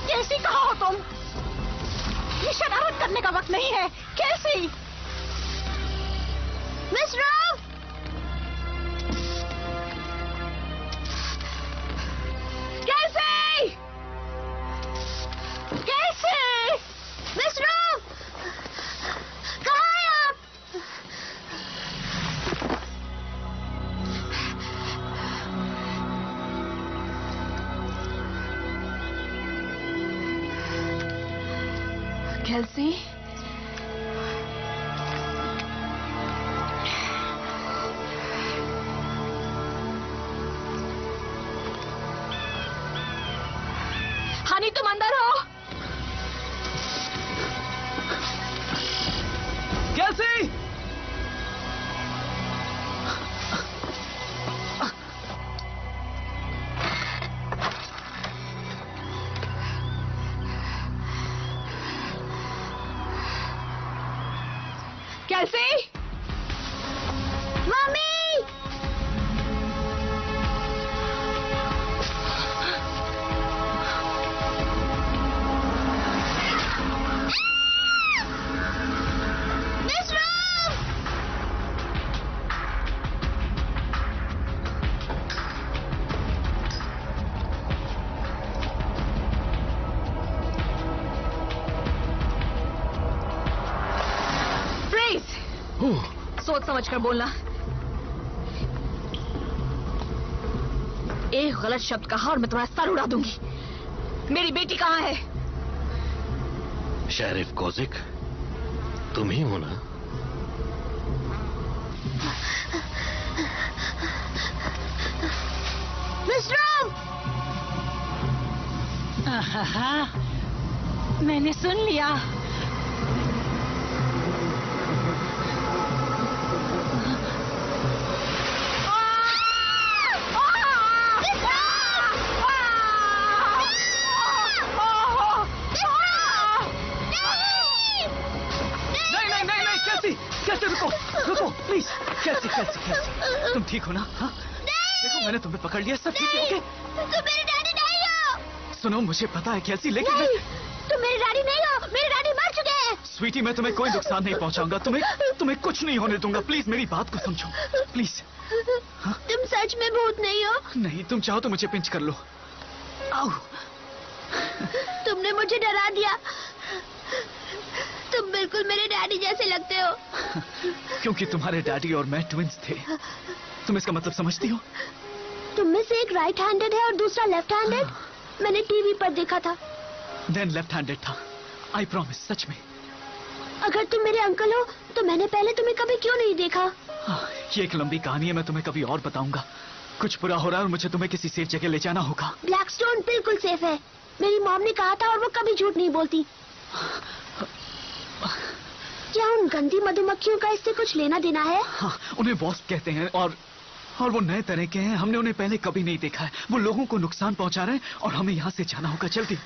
Speaker 4: कैल्सी कहाँ हो तुम? ये शरारत करने का वक्त नहीं है। कैल्सी,
Speaker 2: मिस रोव!
Speaker 4: कैल्सी, कैल्सी,
Speaker 2: miss row! कहाँ हैं आप?
Speaker 3: कैल्सी,
Speaker 4: हानी तुम अंदर हो?
Speaker 1: कैल्सी!
Speaker 4: कैल्सी,
Speaker 2: मम्मी! Miss row!
Speaker 4: फ्रीज! सोच समझ कर बोलना। एक गलत शब्द कहा और मैं तुम्हारा सर उड़ा दूंगी। मेरी बेटी कहाँ है?
Speaker 7: शेरिफ कोजिक, तुम ही हो ना?
Speaker 2: Miss row!
Speaker 4: आहा, मैंने सुन लिया।
Speaker 1: कैसे? रुको, रुको, प्लीज। कैसे? तुम ठीक हो ना? हाँ? देखो, मैंने तुम्हें पकड़ लिया, सब ठीक है? ओके?
Speaker 2: तुम मेरे डैडी नहीं हो!
Speaker 1: सुनो, मुझे पता है कैसी, लेकिन
Speaker 2: नहीं, तुम मेरे डैडी नहीं हो। मेरे डैडी मर चुके हैं।
Speaker 1: स्वीटी, मैं तुम्हें कोई नुकसान नहीं पहुंचाऊंगा। तुम्हें कुछ नहीं होने दूंगा। प्लीज मेरी बात को समझो, प्लीज। हाँ?
Speaker 2: तुम सच में भूत नहीं हो?
Speaker 1: नहीं, तुम चाहो तो मुझे पिंच कर लो। आओ।
Speaker 2: तुमने मुझे डरा दिया। तुम बिल्कुल मेरे डैडी जैसे लगते हो।
Speaker 1: क्योंकि तुम्हारे डैडी और मैं ट्विंस थे। तुम इसका मतलब समझती हो?
Speaker 2: तुम में से एक राइट हैंडेड है और दूसरा लेफ्ट हैंडेड। मैंने टीवी पर देखा था।
Speaker 1: देन लेफ्ट हैंडेड था। आई प्रॉमिस, सच में।
Speaker 2: अगर तुम मेरे अंकल हो तो मैंने पहले तुम्हें कभी क्यों नहीं देखा?
Speaker 1: ये एक लंबी कहानी है, मैं तुम्हें कभी और बताऊंगा। कुछ बुरा हो रहा है और मुझे तुम्हें किसी सेफ जगह ले जाना होगा।
Speaker 2: ब्लैकस्टोन बिल्कुल सेफ है। मेरी मॉम ने कहा था और वो कभी झूठ नहीं बोलती। क्या उन गंदी मधुमक्खियों का इससे कुछ लेना देना है?
Speaker 1: हाँ, उन्हें वॉस्प कहते हैं और वो नए तरह के हैं। हमने उन्हें पहले कभी नहीं देखा है। वो लोगों को नुकसान पहुंचा रहे हैं और हमें यहाँ से जाना होगा जल्दी।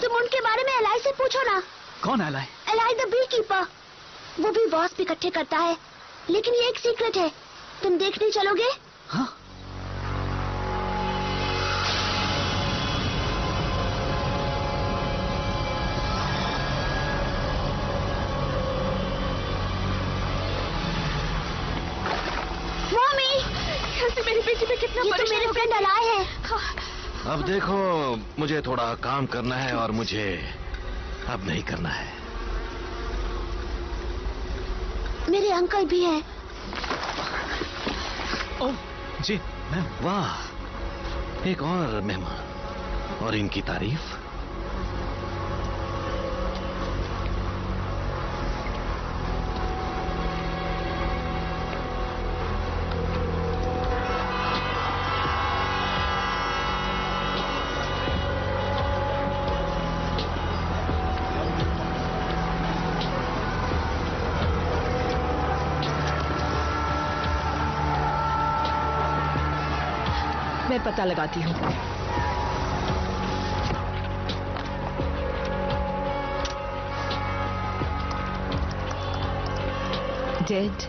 Speaker 2: तुम उनके बारे में एलाई से पूछो ना।
Speaker 1: कौन ally?
Speaker 2: Ally the bee keeper. वो भी वॉस्प इकट्ठे करता है, लेकिन ये एक सीक्रेट है। तुम देखने चलोगे?
Speaker 1: हाँ।
Speaker 3: मेरी बेटी पे कितना
Speaker 2: ये तो मेरे फ्रेंड एलाई है।
Speaker 7: अब देखो, मुझे थोड़ा काम करना है और मुझे अब नहीं करना है।
Speaker 2: मेरे अंकल भी हैं।
Speaker 1: ओह जी मैम।
Speaker 7: वाह, एक और मेहमान और इनकी तारीफ।
Speaker 8: मैं पता लगाती हूँ। डेड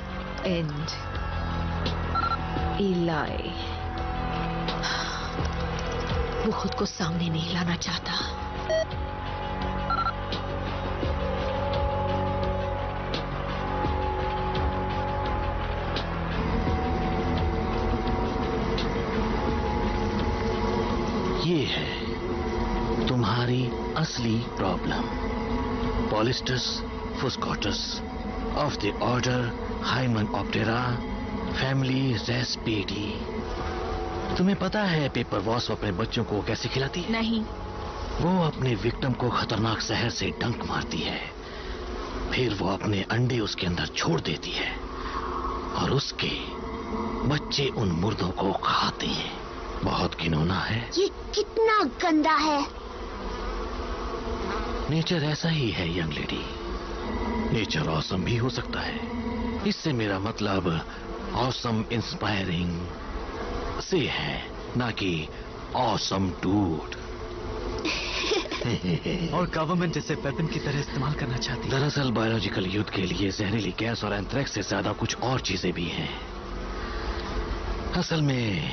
Speaker 8: एंड इलाई। वो खुद को सामने नहीं लाना चाहता।
Speaker 7: ये है तुम्हारी असली problem. Polistes fuscatus of the order Hymenoptera, family Vespidae. तुम्हें पता है पेपर वॉस्प अपने बच्चों को कैसे खिलाती है?
Speaker 3: नहीं।
Speaker 7: वो अपने विक्टिम को खतरनाक जहर से डंक मारती है, फिर वो अपने अंडे उसके अंदर छोड़ देती है और उसके बच्चे उन मुर्दों को खाते हैं। बहुत घिनौना है।
Speaker 2: ये कितना गंदा है।
Speaker 7: नेचर ऐसा ही है यंग लेडी। नेचर ऑसम भी हो सकता है। इससे मेरा मतलब ऑसम इंस्पायरिंग से है, ना कि ऑसम डूड।
Speaker 1: और गवर्नमेंट इसे वेपन की तरह इस्तेमाल करना चाहती है।
Speaker 7: दरअसल बायोलॉजिकल युद्ध के लिए जहरीली गैस और एंथ्रेक्स से ज्यादा कुछ और चीजें भी हैं। असल में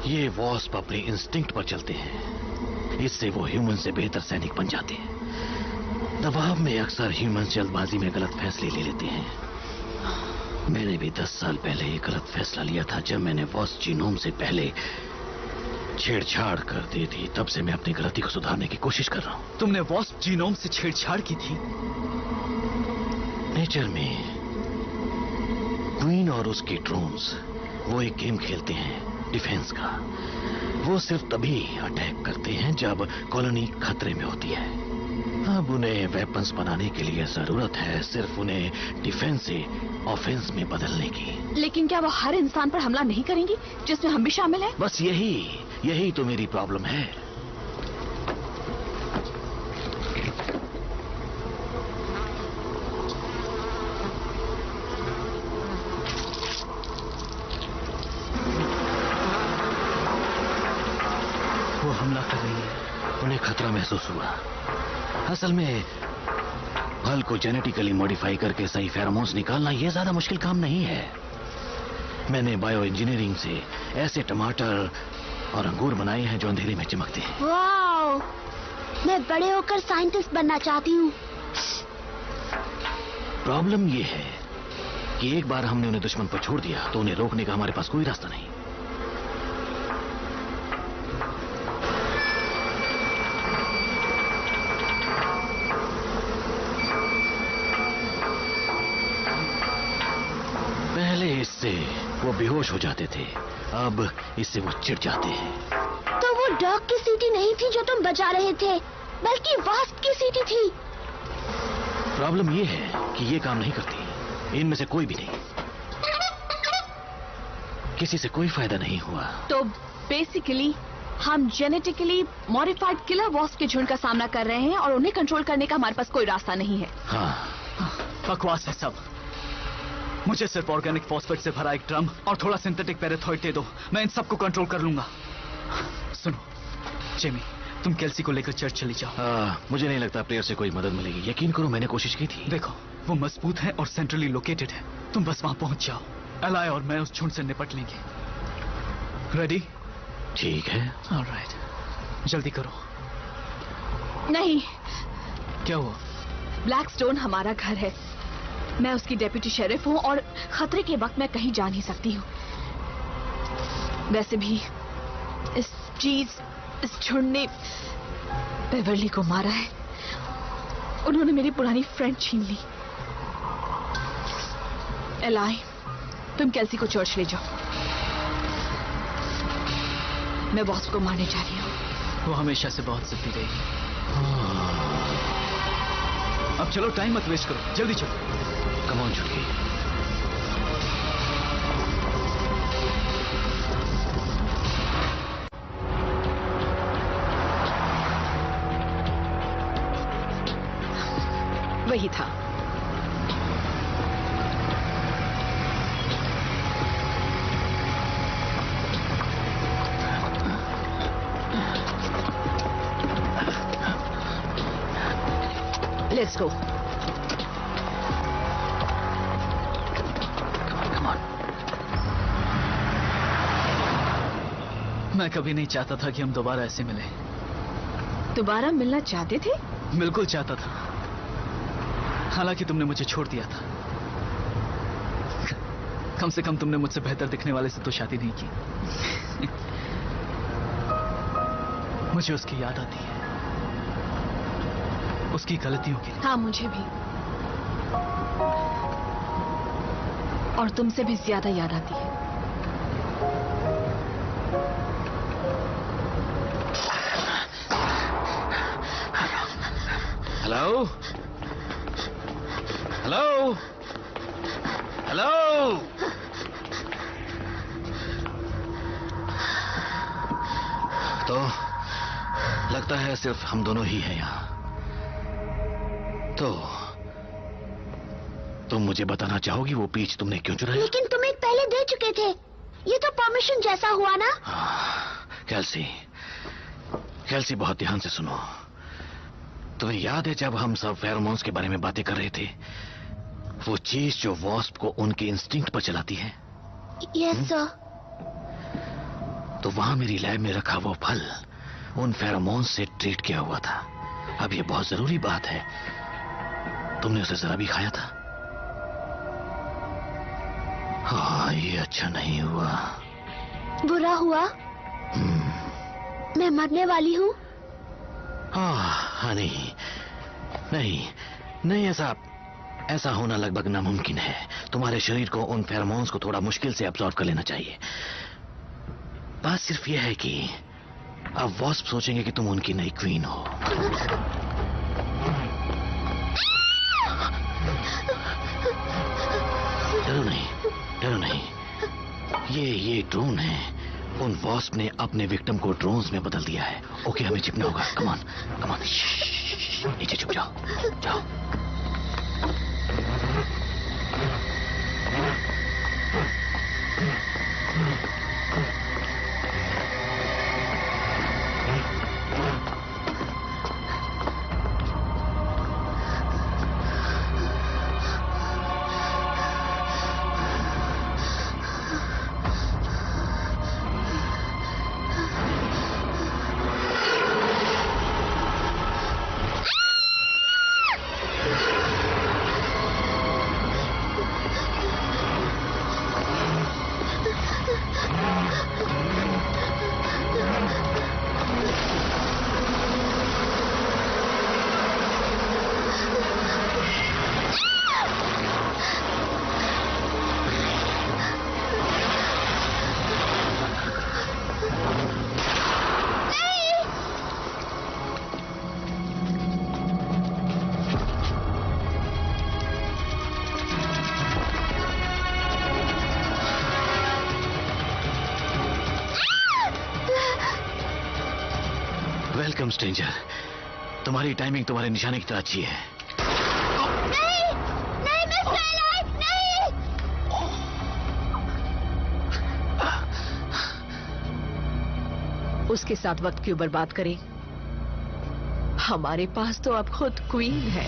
Speaker 7: ये वॉस्प अपने इंस्टिंक्ट पर चलते हैं। इससे वो ह्यूमन से बेहतर सैनिक बन जाते हैं। दबाव में अक्सर ह्यूमन जल्दबाजी में गलत फैसले ले लेते हैं। मैंने भी 10 साल पहले ये गलत फैसला लिया था जब मैंने वॉस्प जीनोम से पहले छेड़छाड़ कर दी थी। तब से मैं अपनी गलती को सुधारने की कोशिश कर रहा हूँ।
Speaker 1: तुमने वॉस्प जीनोम से छेड़छाड़ की थी?
Speaker 7: नेचर में क्वीन और उसके ड्रोन्स वो एक गेम खेलते हैं डिफेंस का। वो सिर्फ तभी अटैक करते हैं जब कॉलोनी खतरे में होती है। अब उन्हें वेपन्स बनाने के लिए जरूरत है सिर्फ उन्हें डिफेंस से ऑफेंस में बदलने की।
Speaker 3: लेकिन क्या वो हर इंसान पर हमला नहीं करेंगी जिसमें हम भी शामिल हैं?
Speaker 7: बस यही तो मेरी प्रॉब्लम है।
Speaker 1: वो हमला कर रही है।
Speaker 7: उन्हें खतरा महसूस हुआ। असल में फल को जेनेटिकली मॉडिफाई करके सही फेरोमोन्स निकालना ये ज्यादा मुश्किल काम नहीं है। मैंने बायो इंजीनियरिंग से ऐसे टमाटर और अंगूर बनाए हैं जो अंधेरे में चमकते हैं।
Speaker 2: वाओ! मैं बड़े होकर साइंटिस्ट बनना चाहती हूँ।
Speaker 7: प्रॉब्लम ये है कि एक बार हमने उन्हें दुश्मन पर छोड़ दिया तो उन्हें रोकने का हमारे पास कोई रास्ता नहीं। इससे वो बेहोश हो जाते थे, अब इससे वो चिढ़ जाते हैं।
Speaker 2: तो वो डॉग की सीटी नहीं थी जो तुम बजा रहे थे, बल्कि वास्प की सीटी थी।
Speaker 7: प्रॉब्लम ये है कि ये काम नहीं करती, इनमें से कोई भी नहीं। किसी से कोई फायदा नहीं हुआ।
Speaker 3: तो बेसिकली हम जेनेटिकली मॉडिफाइड किलर वॉस्प के झुंड का सामना कर रहे हैं और उन्हें कंट्रोल करने का हमारे पास कोई रास्ता नहीं है।
Speaker 7: हाँ,
Speaker 1: बकवास है सब। मुझे सिर्फ ऑर्गेनिक फॉस्फेट से भरा एक ड्रम और थोड़ा सिंथेटिक पैराथॉइड दे दो, मैं इन सबको कंट्रोल कर लूंगा। सुनो जेमी, तुम केल्सी को लेकर चर्च चली जाओ।
Speaker 7: मुझे नहीं लगता प्लेयर से कोई मदद मिलेगी। यकीन करो, मैंने कोशिश की थी।
Speaker 1: देखो, वो मजबूत है और सेंट्रली लोकेटेड है। तुम बस वहां पहुंच जाओ। एलाय और मैं उस झुंड से निपट लेंगे। रेडी?
Speaker 7: ठीक है।
Speaker 1: ऑलराइट, जल्दी करो।
Speaker 3: नहीं,
Speaker 1: क्या हुआ?
Speaker 3: ब्लैकस्टोन हमारा घर है। मैं उसकी डेप्यूटी शेरिफ हूँ और खतरे के वक्त मैं कहीं जा नहीं सकती हूँ। वैसे भी इस झुंड ने बेवर्ली को मारा है। उन्होंने मेरी पुरानी फ्रेंड छीन ली। एलाय, तुम केल्सी को चर्च ले जाओ। मैं बॉस को मारने जा रही हूँ।
Speaker 1: वो हमेशा से बहुत जिद्दी रही। अब चलो, टाइम मत वेस्ट करो, जल्दी चलो।
Speaker 7: कम ऑन चुकी।
Speaker 8: वही था। Let's go.
Speaker 1: मैं कभी नहीं चाहता था कि हम दोबारा ऐसे मिले।
Speaker 3: दोबारा मिलना चाहते थे?
Speaker 1: बिल्कुल चाहता था, हालांकि तुमने मुझे छोड़ दिया था। कम से कम तुमने मुझसे बेहतर दिखने वाले से तो शादी नहीं की। मुझे उसकी याद आती है, उसकी गलतियों की।
Speaker 3: हाँ, मुझे भी। और तुमसे भी ज्यादा याद आती है।
Speaker 7: Hello hello hello. तो लगता है सिर्फ हम दोनों ही हैं यहाँ। तो तुम मुझे बताना चाहोगी वो पीच तुमने क्यों चुराया?
Speaker 2: लेकिन तुम एक पहले दे चुके थे। ये तो परमिशन जैसा हुआ ना।
Speaker 7: कैल्सी, कैल्सी बहुत ध्यान से सुनो। तुम्हें याद है जब हम सब फेरोमोन्स के बारे में बातें कर रहे थे, वो चीज जो वॉस्प को उनके इंस्टिंक्ट पर चलाती है?
Speaker 2: Yes sir.
Speaker 7: तो वहां मेरी लैब में रखा वो फल उन फेरोमोन्स से ट्रीट किया हुआ था। अब ये बहुत जरूरी बात है, तुमने उसे जरा भी खाया था? हाँ, ये अच्छा नहीं हुआ।
Speaker 2: बुरा हुआ? मैं मरने वाली हूँ?
Speaker 7: हाँ, नहीं, ऐसा होना लगभग नामुमकिन है। तुम्हारे शरीर को उन फेरोमोन्स को थोड़ा मुश्किल से अब्सॉर्ब कर लेना चाहिए। बात सिर्फ यह है कि अब वॉस्प सोचेंगे कि तुम उनकी नई क्वीन हो। डरो नहीं। ये ड्रोन है। उन वॉस्प ने अपने विक्टिम को ड्रोन्स में बदल दिया है। ओके, हमें छिपना होगा। Come on. नीचे छुप जाओ। Welcome stranger. तुम्हारी टाइमिंग तुम्हारे निशाने की तरह अच्छी है।
Speaker 2: नहीं नहीं मिस्टर एलाई, नहीं।
Speaker 8: उसके साथ वक्त क्यों बर्बाद करें? हमारे पास तो अब खुद क्वीन है।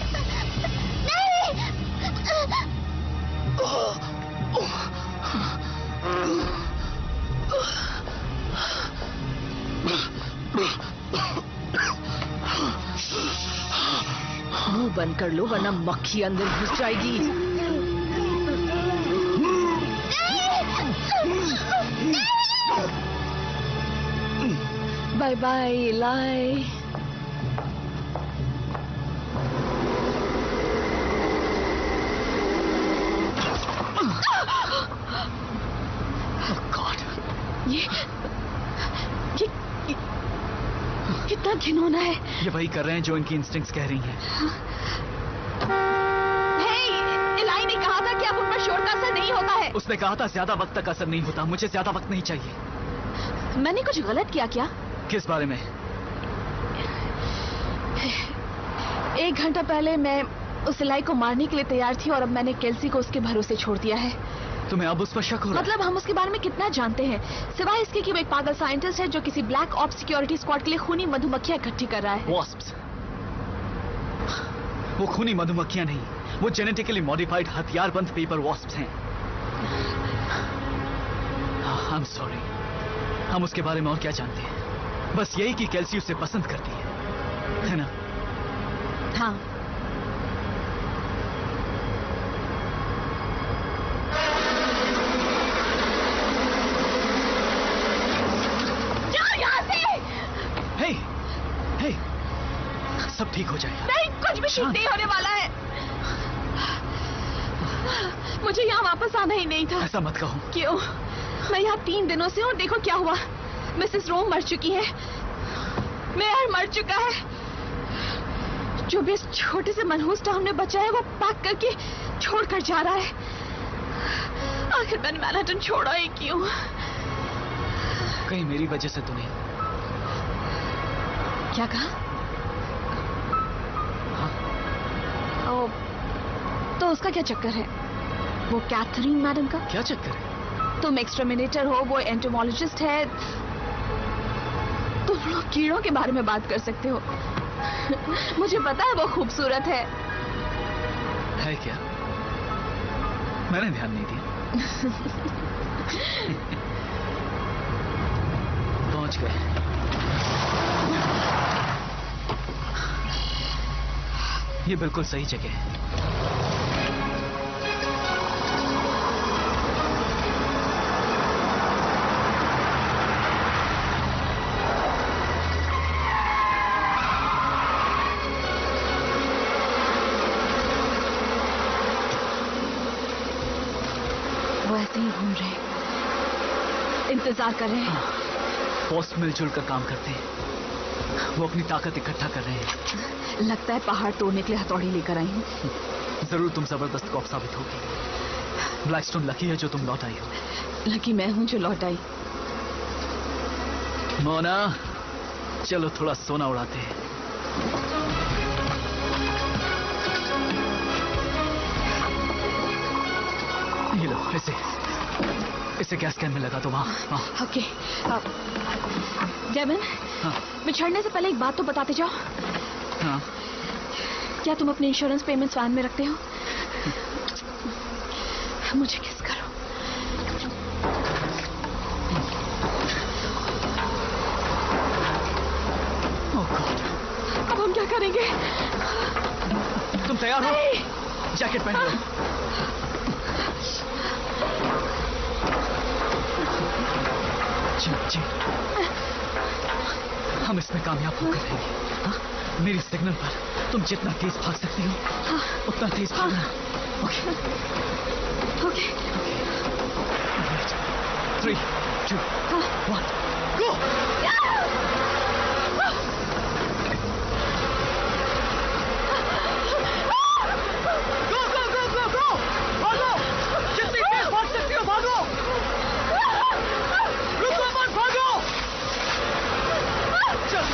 Speaker 8: मुंह बंद कर लो वरना मक्खी अंदर घुस जाएगी। Bye bye Eli. ये कितना घिनौना है।
Speaker 1: ये वही कर रहे हैं जो इनकी इंस्टिंक्ट्स कह रही हैं।
Speaker 3: एलाई ने कहा था कि अब उन पर शोर का असर नहीं होता है।
Speaker 1: उसने कहा था ज्यादा वक्त तक असर नहीं होता। मुझे ज्यादा वक्त नहीं चाहिए।
Speaker 3: मैंने कुछ गलत किया क्या?
Speaker 1: किस बारे में?
Speaker 3: 1 घंटा पहले मैं उस एलाई को मारने के लिए तैयार थी और अब मैंने केल्सी को उसके भरोसे छोड़ दिया है।
Speaker 1: तुम्हें अब उस पर शक हो रहा है?
Speaker 3: मतलब हम उसके बारे में कितना जानते हैं, सिवाय इसके कि वो एक पागल साइंटिस्ट है जो किसी ब्लैक ऑप्स सिक्योरिटी स्क्वाड के लिए खूनी मधुमक्खियां इकट्ठी कर रहा है।
Speaker 1: वॉस्प्स? वो खूनी मधुमक्खियां नहीं, वो जेनेटिकली मॉडिफाइड हथियारबंद पेपर वॉस्प्स हैं। I am sorry. हम उसके बारे में और क्या जानते हैं? बस यही कि केल्सी उसे पसंद करती है ना?
Speaker 3: हाँ।
Speaker 1: सब ठीक हो जाएगा।
Speaker 3: नहीं, कुछ भी ठीक नहीं होने वाला है। मुझे यहाँ वापस आना ही नहीं था।
Speaker 1: ऐसा मत कहो।
Speaker 3: क्यों? मैं यहाँ 3 दिनों से हूँ। देखो क्या हुआ। मिसेस रोम मर चुकी है, मेयर मर चुका है। जो भी इस छोटे से मनहूस टाउन में बचा है वो पैक करके छोड़ कर जा रहा है। आखिर मैंने मैनहट्टन छोड़ा ही क्यों?
Speaker 1: कहीं मेरी वजह से तो नहीं?
Speaker 3: क्या कहा? तो उसका क्या चक्कर है? वो कैथरीन मैडम का
Speaker 1: क्या चक्कर है?
Speaker 3: तुम एक्सटर्मिनेटर हो, वो एंटोमोलॉजिस्ट है। तुम लोग कीड़ों के बारे में बात कर सकते हो। मुझे पता है वो खूबसूरत है
Speaker 1: क्या? मैंने ध्यान नहीं दिया। पहुंच गए। ये बिल्कुल सही जगह है।
Speaker 3: वो ऐसे ही घूम रहे हैं, इंतजार कर रहे हैं।
Speaker 1: पोस्ट मिलजुल कर काम करते हैं। वो अपनी ताकत इकट्ठा कर रहे हैं।
Speaker 3: लगता है पहाड़ तोड़ने के लिए हथौड़ी लेकर आई हूँ।
Speaker 1: जरूर तुम जबरदस्त कॉप साबित होगी। ब्लैकस्टोन लकी है जो तुम लौट आई हो।
Speaker 3: लकी मैं हूँ जो लौट आई।
Speaker 1: मोना, चलो थोड़ा सोना उड़ाते हैं। ये लो, इसे गैस कैन में लगा दो। वहाँ।
Speaker 3: ओके। डेविन,
Speaker 1: हाँ।
Speaker 3: बिछड़ने से पहले एक बात तो बताते जाओ।
Speaker 1: हाँ।
Speaker 3: क्या तुम अपने इंश्योरेंस पेमेंट्स वैन में रखते हो? मुझे किस करो।
Speaker 1: ओह गॉड।
Speaker 3: अब हम क्या करेंगे?
Speaker 1: तुम तैयार हो? जैकेट पहन लो। जी। हम इसमें कामयाब होकर रहेंगे। हाँ? मेरी सिग्नल पर तुम जितना तेज भाग सकती हो, उतना तेज भागना। ओके। 3, 2, 1, गो! भागो! जितनी तेज भाग सकती हो भागो! रुको मत, भागो! चल!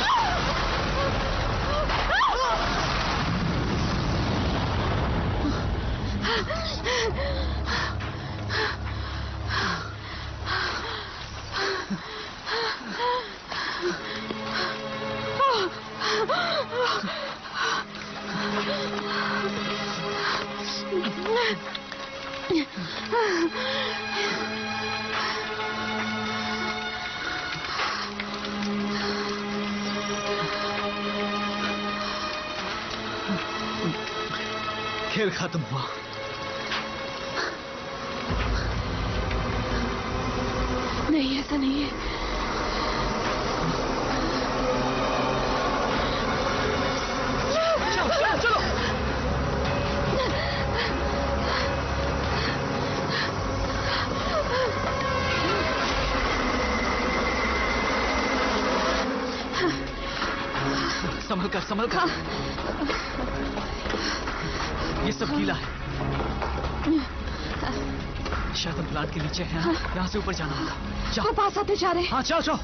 Speaker 1: खेल खत्म हुआ।
Speaker 3: नहीं, ऐसा नहीं है।
Speaker 1: संभल कर। ये सब गीला है। शायद हम प्लांट के नीचे हैं। यहाँ से ऊपर जाना होगा। जाओ।
Speaker 3: वो पास आते जा रहे हैं।
Speaker 1: हाँ जाओ चल।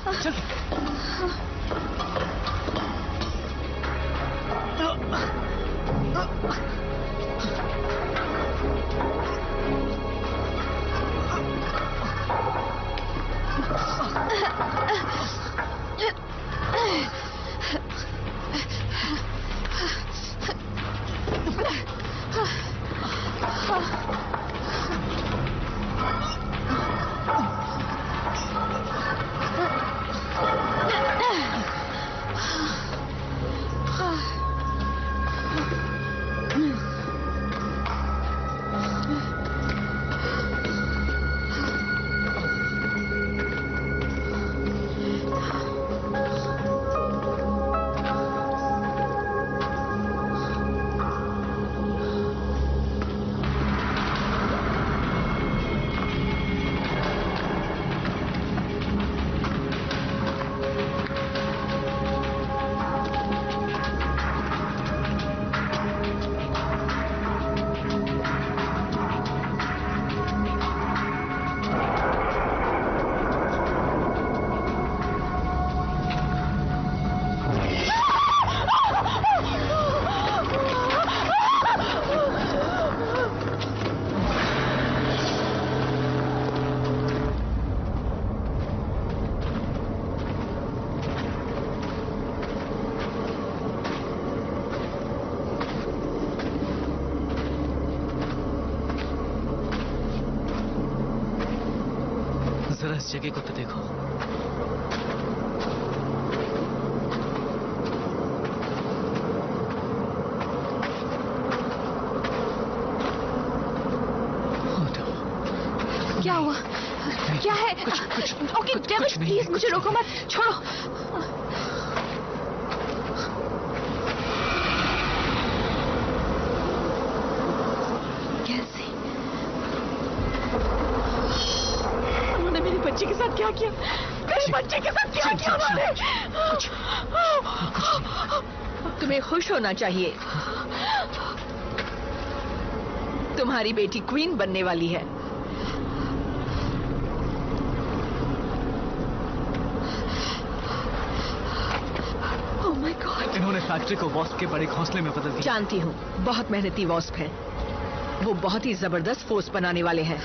Speaker 1: जरा इस जगह को तो देखो।
Speaker 3: क्या हुआ? क्या है? ओके डेविड, प्लीज मुझे रोको मत, छोड़ो। कैसे? उन्होंने मेरी बच्ची के साथ क्या किया? मेरे बच्चे के साथ क्या किया उन्होंने?
Speaker 8: तुम्हें खुश होना चाहिए, तुम्हारी बेटी क्वीन बनने वाली है।
Speaker 1: इन्होंने फैक्ट्री को वॉस्प के बड़े घोंसले में बदल दिया।
Speaker 8: जानती हूँ, बहुत मेहनती वॉस्प है। वो बहुत ही जबरदस्त फोर्स बनाने वाले हैं।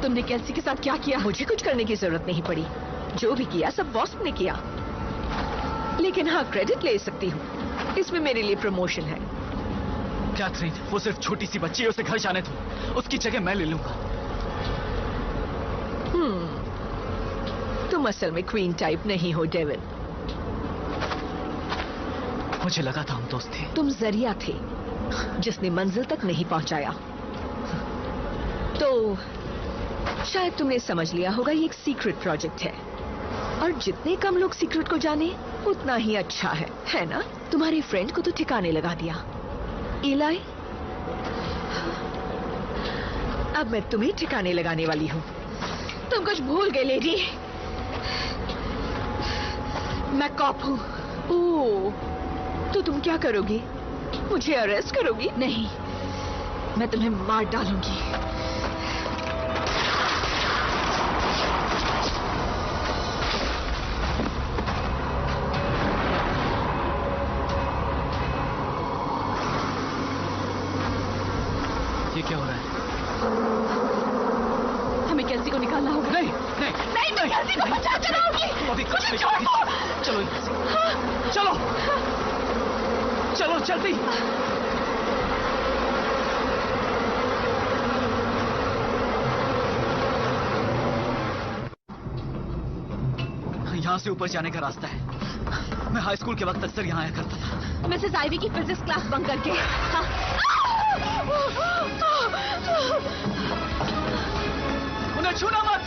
Speaker 3: तुमने कैसी के साथ क्या किया?
Speaker 8: मुझे कुछ करने की जरूरत नहीं पड़ी, जो भी किया सब वॉस्प ने किया। लेकिन हाँ, क्रेडिट ले सकती हूँ, इसमें मेरे लिए प्रमोशन है।
Speaker 1: कैथरीन, वो सिर्फ छोटी सी बच्ची है, उसे घर जाने दो। उसकी जगह मैं ले लूंगा।
Speaker 8: तुम असल में क्वीन टाइप नहीं हो डेविड।
Speaker 1: मुझे लगा था हम दोस्त थे।
Speaker 8: तुम जरिया थे जिसने मंजिल तक नहीं पहुंचाया। तो शायद तुमने समझ लिया होगा ये एक सीक्रेट प्रोजेक्ट है, और जितने कम लोग सीक्रेट को जाने उतना ही अच्छा है ना? तुम्हारे फ्रेंड को तो ठिकाने लगा दिया, इलाई। अब मैं तुम्हें ठिकाने लगाने वाली हूँ।
Speaker 3: तुम कुछ भूल गए लेडी, मैं कॉप हूँ।
Speaker 8: ओह, तो तुम क्या करोगी? मुझे अरेस्ट करोगी?
Speaker 3: नहीं, मैं तुम्हें मार डालूंगी।
Speaker 1: ये क्या हो रहा है?
Speaker 3: हमें कैसी को निकालना होगा।
Speaker 1: नहीं,
Speaker 3: मैं कैसी को बचा चलाऊंगी।
Speaker 1: अभी कुछ नहीं। चलो चलो चलो जल्दी। से ऊपर जाने का रास्ता है। मैं हाई स्कूल के वक्त अक्सर यहाँ आया करता था।
Speaker 3: मिसेस आइवी की फिजिक्स क्लास बंक करके। हाँ।
Speaker 1: उन्हें छूना मत।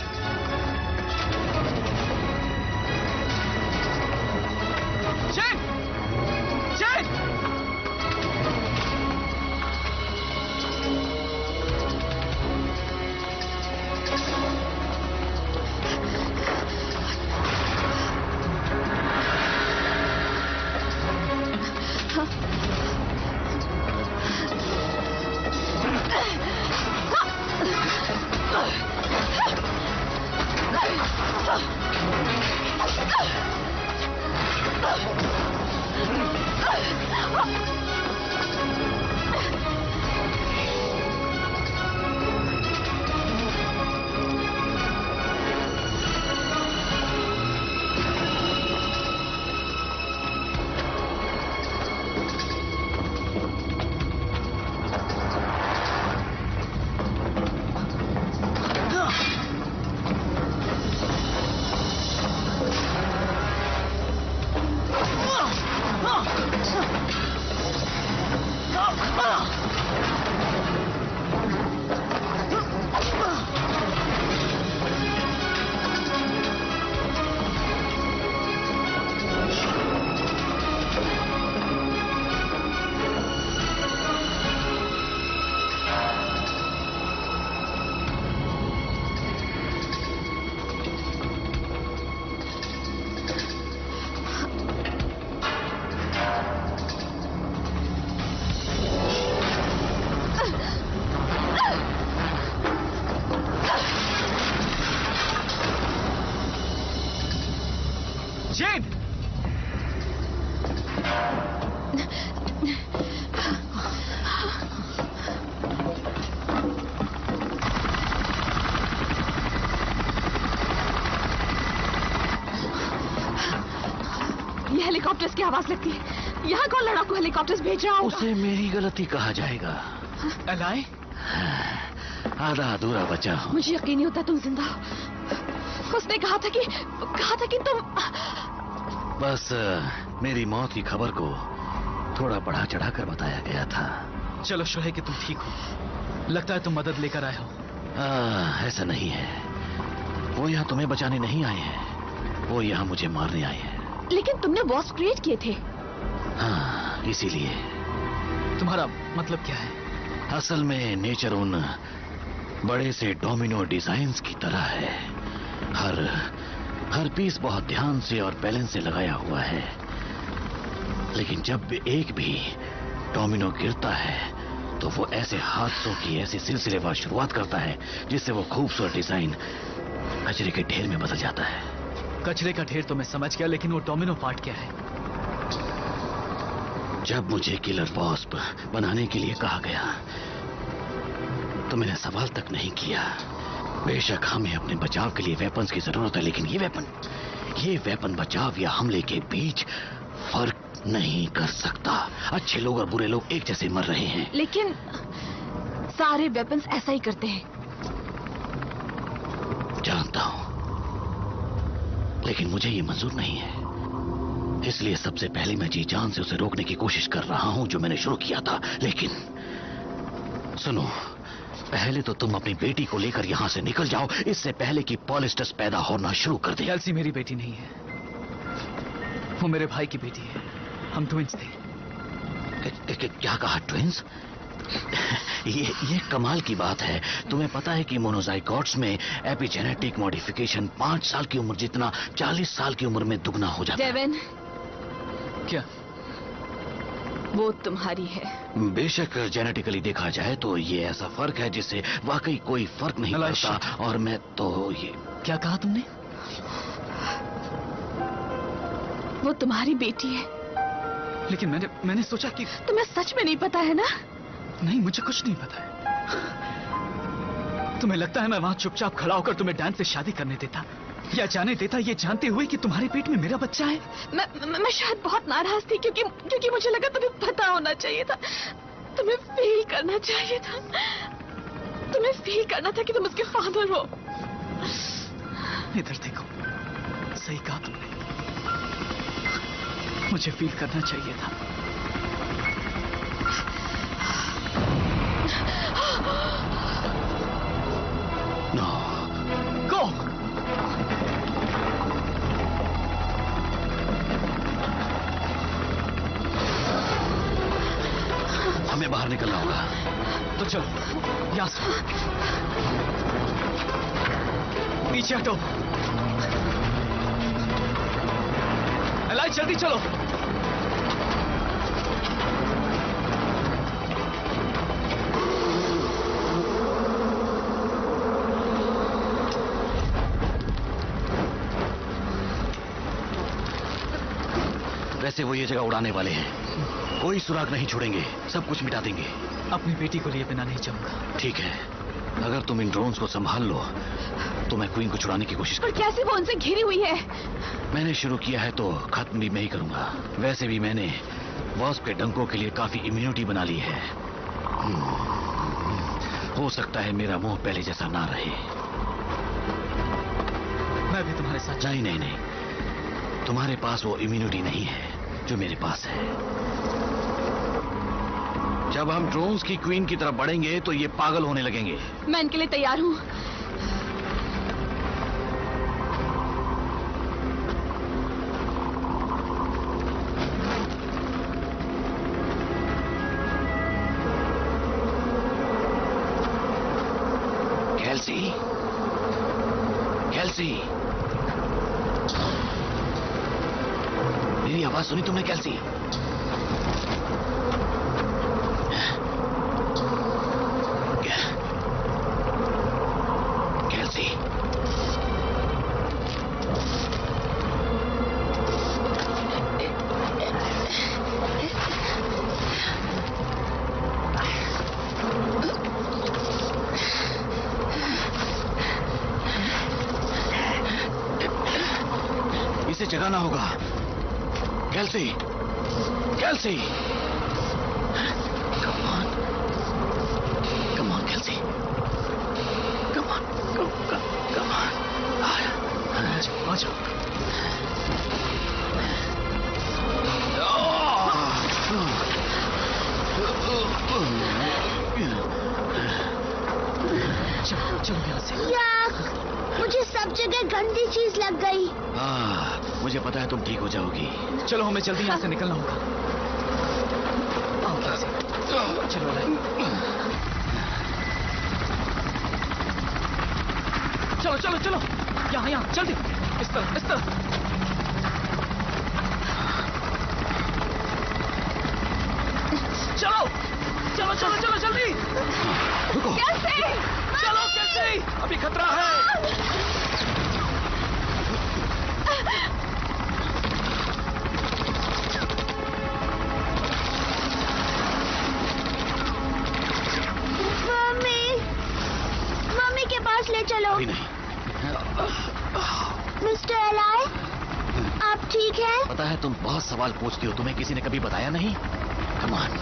Speaker 1: चेन! चेन! चेन!
Speaker 3: ये हेलीकॉप्टर्स की आवाज लगती है। यहाँ कौन लड़ाकू हेलीकॉप्टर्स भेज रहा होगा?
Speaker 7: उसे मेरी गलती कहा जाएगा।
Speaker 1: एलाई?
Speaker 7: आधा अधूरा बचा हूँ।
Speaker 3: मुझे यकीन नहीं होता तुम जिंदा हो। उसने कहा था कि तुम।
Speaker 7: बस मेरी मौत की खबर को थोड़ा बढ़ा चढ़ा कर बताया गया था।
Speaker 1: चलो शोहे कि तुम ठीक हो। लगता है तुम मदद लेकर आए हो।
Speaker 7: ऐसा नहीं है। वो यहाँ तुम्हें बचाने नहीं आए हैं, वो यहाँ मुझे मारने आए हैं।
Speaker 3: लेकिन तुमने वॉर्स क्रिएट किए थे।
Speaker 7: हाँ, इसीलिए।
Speaker 1: तुम्हारा मतलब क्या है?
Speaker 7: असल में नेचर उन बड़े से डोमिनो डिजाइन्स की तरह है। हर पीस बहुत ध्यान से और बैलेंस से लगाया हुआ है, लेकिन जब एक भी डोमिनो गिरता है तो वो ऐसे हादसों की ऐसी सिलसिलेवार शुरुआत करता है जिससे वो खूबसूरत डिजाइन कचरे के ढेर में बदल जाता है।
Speaker 1: कचरे का ढेर तो मैं समझ गया, लेकिन वो डोमिनो पार्ट क्या है?
Speaker 7: जब मुझे किलर वॉस्प बनाने के लिए कहा गया तो मैंने सवाल तक नहीं किया। बेशक हमें अपने बचाव के लिए वेपन्स की जरूरत है, लेकिन ये वेपन बचाव या हमले के बीच फर्क नहीं कर सकता। अच्छे लोग और बुरे लोग एक जैसे मर रहे हैं।
Speaker 3: लेकिन सारे वेपन्स ऐसा ही करते हैं।
Speaker 7: जानता हूं, लेकिन मुझे ये मंजूर नहीं है। इसलिए सबसे पहले मैं जी जान से उसे रोकने की कोशिश कर रहा हूं, जो मैंने शुरू किया था। लेकिन सुनो, पहले तो तुम अपनी बेटी को लेकर यहां से निकल जाओ, इससे पहले कि पॉलिस्टस पैदा होना शुरू कर दे।
Speaker 1: कैल्सी मेरी बेटी नहीं है, वो मेरे भाई की बेटी है। हम ट्विंस थे।
Speaker 7: क्या कहा? ट्विंस? ये कमाल की बात है। तुम्हें पता है कि मोनोजाइगोट्स में एपिजेनेटिक मॉडिफिकेशन 5 साल की उम्र जितना 40 साल की उम्र में दुगना हो जाता है।
Speaker 3: डेविन,
Speaker 1: क्या
Speaker 3: वो तुम्हारी है?
Speaker 7: बेशक जेनेटिकली देखा जाए तो ये ऐसा फर्क है जिससे वाकई कोई फर्क नहीं पड़ता। और मैं तो ये
Speaker 1: क्या कहा तुमने?
Speaker 3: वो तुम्हारी बेटी है।
Speaker 1: लेकिन मैंने सोचा कि
Speaker 3: तुम्हें सच में नहीं पता है ना?
Speaker 1: नहीं, मुझे कुछ नहीं पता है। तुम्हें लगता है मैं वहां चुपचाप खड़ा होकर तुम्हें डैन से शादी करने देता या जाने देता, ये जानते हुए कि तुम्हारे पेट में मेरा बच्चा है?
Speaker 3: मैं शायद बहुत नाराज थी क्योंकि मुझे लगा तुम्हें पता होना चाहिए था। तुम्हें फील करना चाहिए था। तुम्हें फील करना था कि तुम उसके फादर हो।
Speaker 1: इधर देखो, सही कहा तुमने। मुझे फील करना चाहिए था।
Speaker 7: नो।
Speaker 1: गो।
Speaker 7: हमें बाहर निकलना होगा।
Speaker 1: तो चलो यहां से। पीछे हटो। एलाई जल्दी चलो।
Speaker 7: वैसे वो ये जगह उड़ाने वाले हैं, कोई सुराग नहीं छोड़ेंगे, सब कुछ मिटा देंगे।
Speaker 1: अपनी बेटी को लिए बिना नहीं जाऊंगा।
Speaker 7: ठीक है, अगर तुम इन ड्रोन्स को संभाल लो तो मैं क्वीन को छुड़ाने की कोशिश
Speaker 3: पर कैसे वो उनसे घिरी हुई है?
Speaker 7: मैंने शुरू किया है तो खत्म भी मैं ही करूंगा। वैसे भी मैंने वॉस्प के डंकों के लिए काफी इम्यूनिटी बना ली है। हो सकता है मेरा मुंह पहले जैसा ना रहे।
Speaker 1: मैं भी तुम्हारे साथ।
Speaker 7: नहीं नहीं नहीं, तुम्हारे पास वो इम्यूनिटी नहीं है जो मेरे पास है। जब हम ड्रोन्स की क्वीन की तरफ बढ़ेंगे तो ये पागल होने लगेंगे।
Speaker 3: मैं इनके लिए तैयार हूँ।
Speaker 7: कैल्सी, कैल्सी, मेरी आवाज सुनी तुमने कैल्सी? कैल्सी, इसे जगाना होगा। कैल्सी, कैल्सी, come on, come on, कैल्सी, come on, come on, आ जाओ।
Speaker 1: चलो यहाँ से।
Speaker 2: याक, मुझे सब जगह गंदी चीज लग गई।
Speaker 7: मुझे पता है तुम ठीक हो जाओगी।
Speaker 1: चलो हमें जल्दी यहाँ से निकलना होगा। आओ कैसे? चलो एलाई। चलो चलो चलो, यहाँ यहाँ जल्दी, इस तरफ इस तरफ। चलो चलो चलो चलो जल्दी।
Speaker 7: रुको।
Speaker 3: कैसे?
Speaker 1: चलो कैसे? अभी खतरा है।
Speaker 2: मम्मी के पास ले चलो।
Speaker 7: अभी नहीं।
Speaker 2: मिस्टर एलाई, आप ठीक हैं?
Speaker 7: पता है तुम बहुत सवाल पूछती हो, तुम्हें किसी ने कभी बताया नहीं? Come on.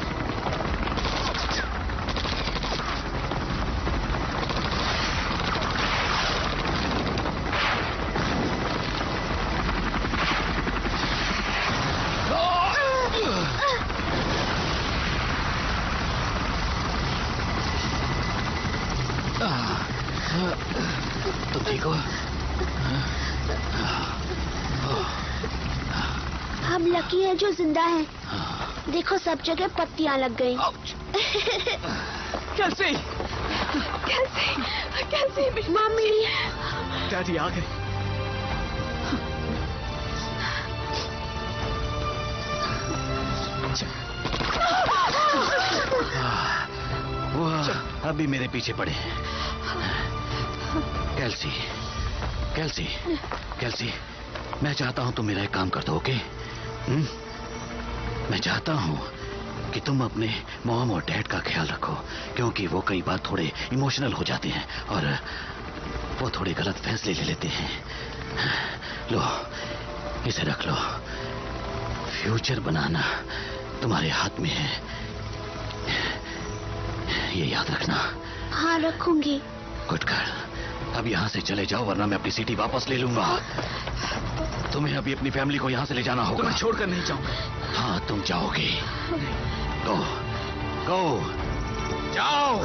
Speaker 7: तुम ठीक हो?
Speaker 2: हम लकी हैं जो जिंदा हैं। देखो सब जगह पत्तियां लग गई।
Speaker 1: कैसे?
Speaker 3: कैसे? कैसे?
Speaker 2: मम्मी,
Speaker 1: डैडी आ गए।
Speaker 7: वो अभी मेरे पीछे पड़े हैं। कैल्सी, कैल्सी, कैल्सी, मैं चाहता हूं तुम मेरा एक काम कर दो, ओके? मैं चाहता हूं कि तुम अपने मॉम और डैड का ख्याल रखो, क्योंकि वो कई बार थोड़े इमोशनल हो जाते हैं और वो थोड़े गलत फैसले ले लेते हैं। लो, इसे रख लो। फ्यूचर बनाना तुम्हारे हाथ में है, ये याद रखना।
Speaker 2: हाँ रखूंगी।
Speaker 7: गुड गर्ल, अब यहाँ से चले जाओ वरना मैं अपनी सिटी वापस ले लूंगा। तुम्हें अभी अपनी फैमिली को यहाँ से ले जाना
Speaker 1: तो
Speaker 7: होगा।
Speaker 1: मैं छोड़कर नहीं जाऊंगा।
Speaker 7: हाँ, तुम जाओगे। गो, गो, जाओ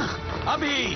Speaker 7: अभी।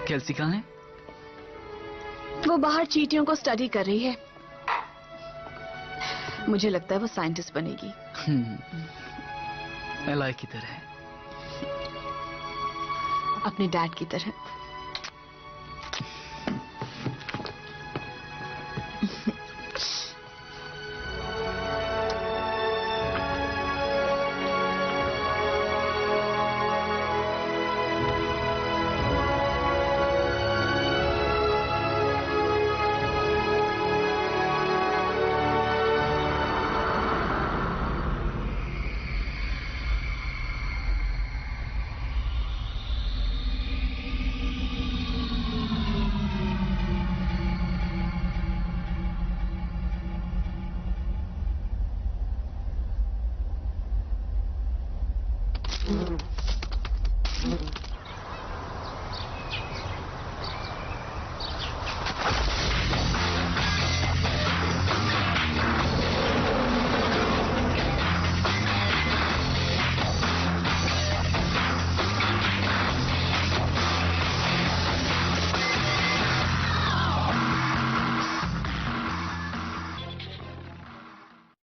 Speaker 1: केल्सी कहाँ है?
Speaker 3: वो बाहर चींटियों को स्टडी कर रही है। मुझे लगता है वो साइंटिस्ट बनेगी।
Speaker 1: एलाई की तरह।
Speaker 3: अपने डैड की तरह।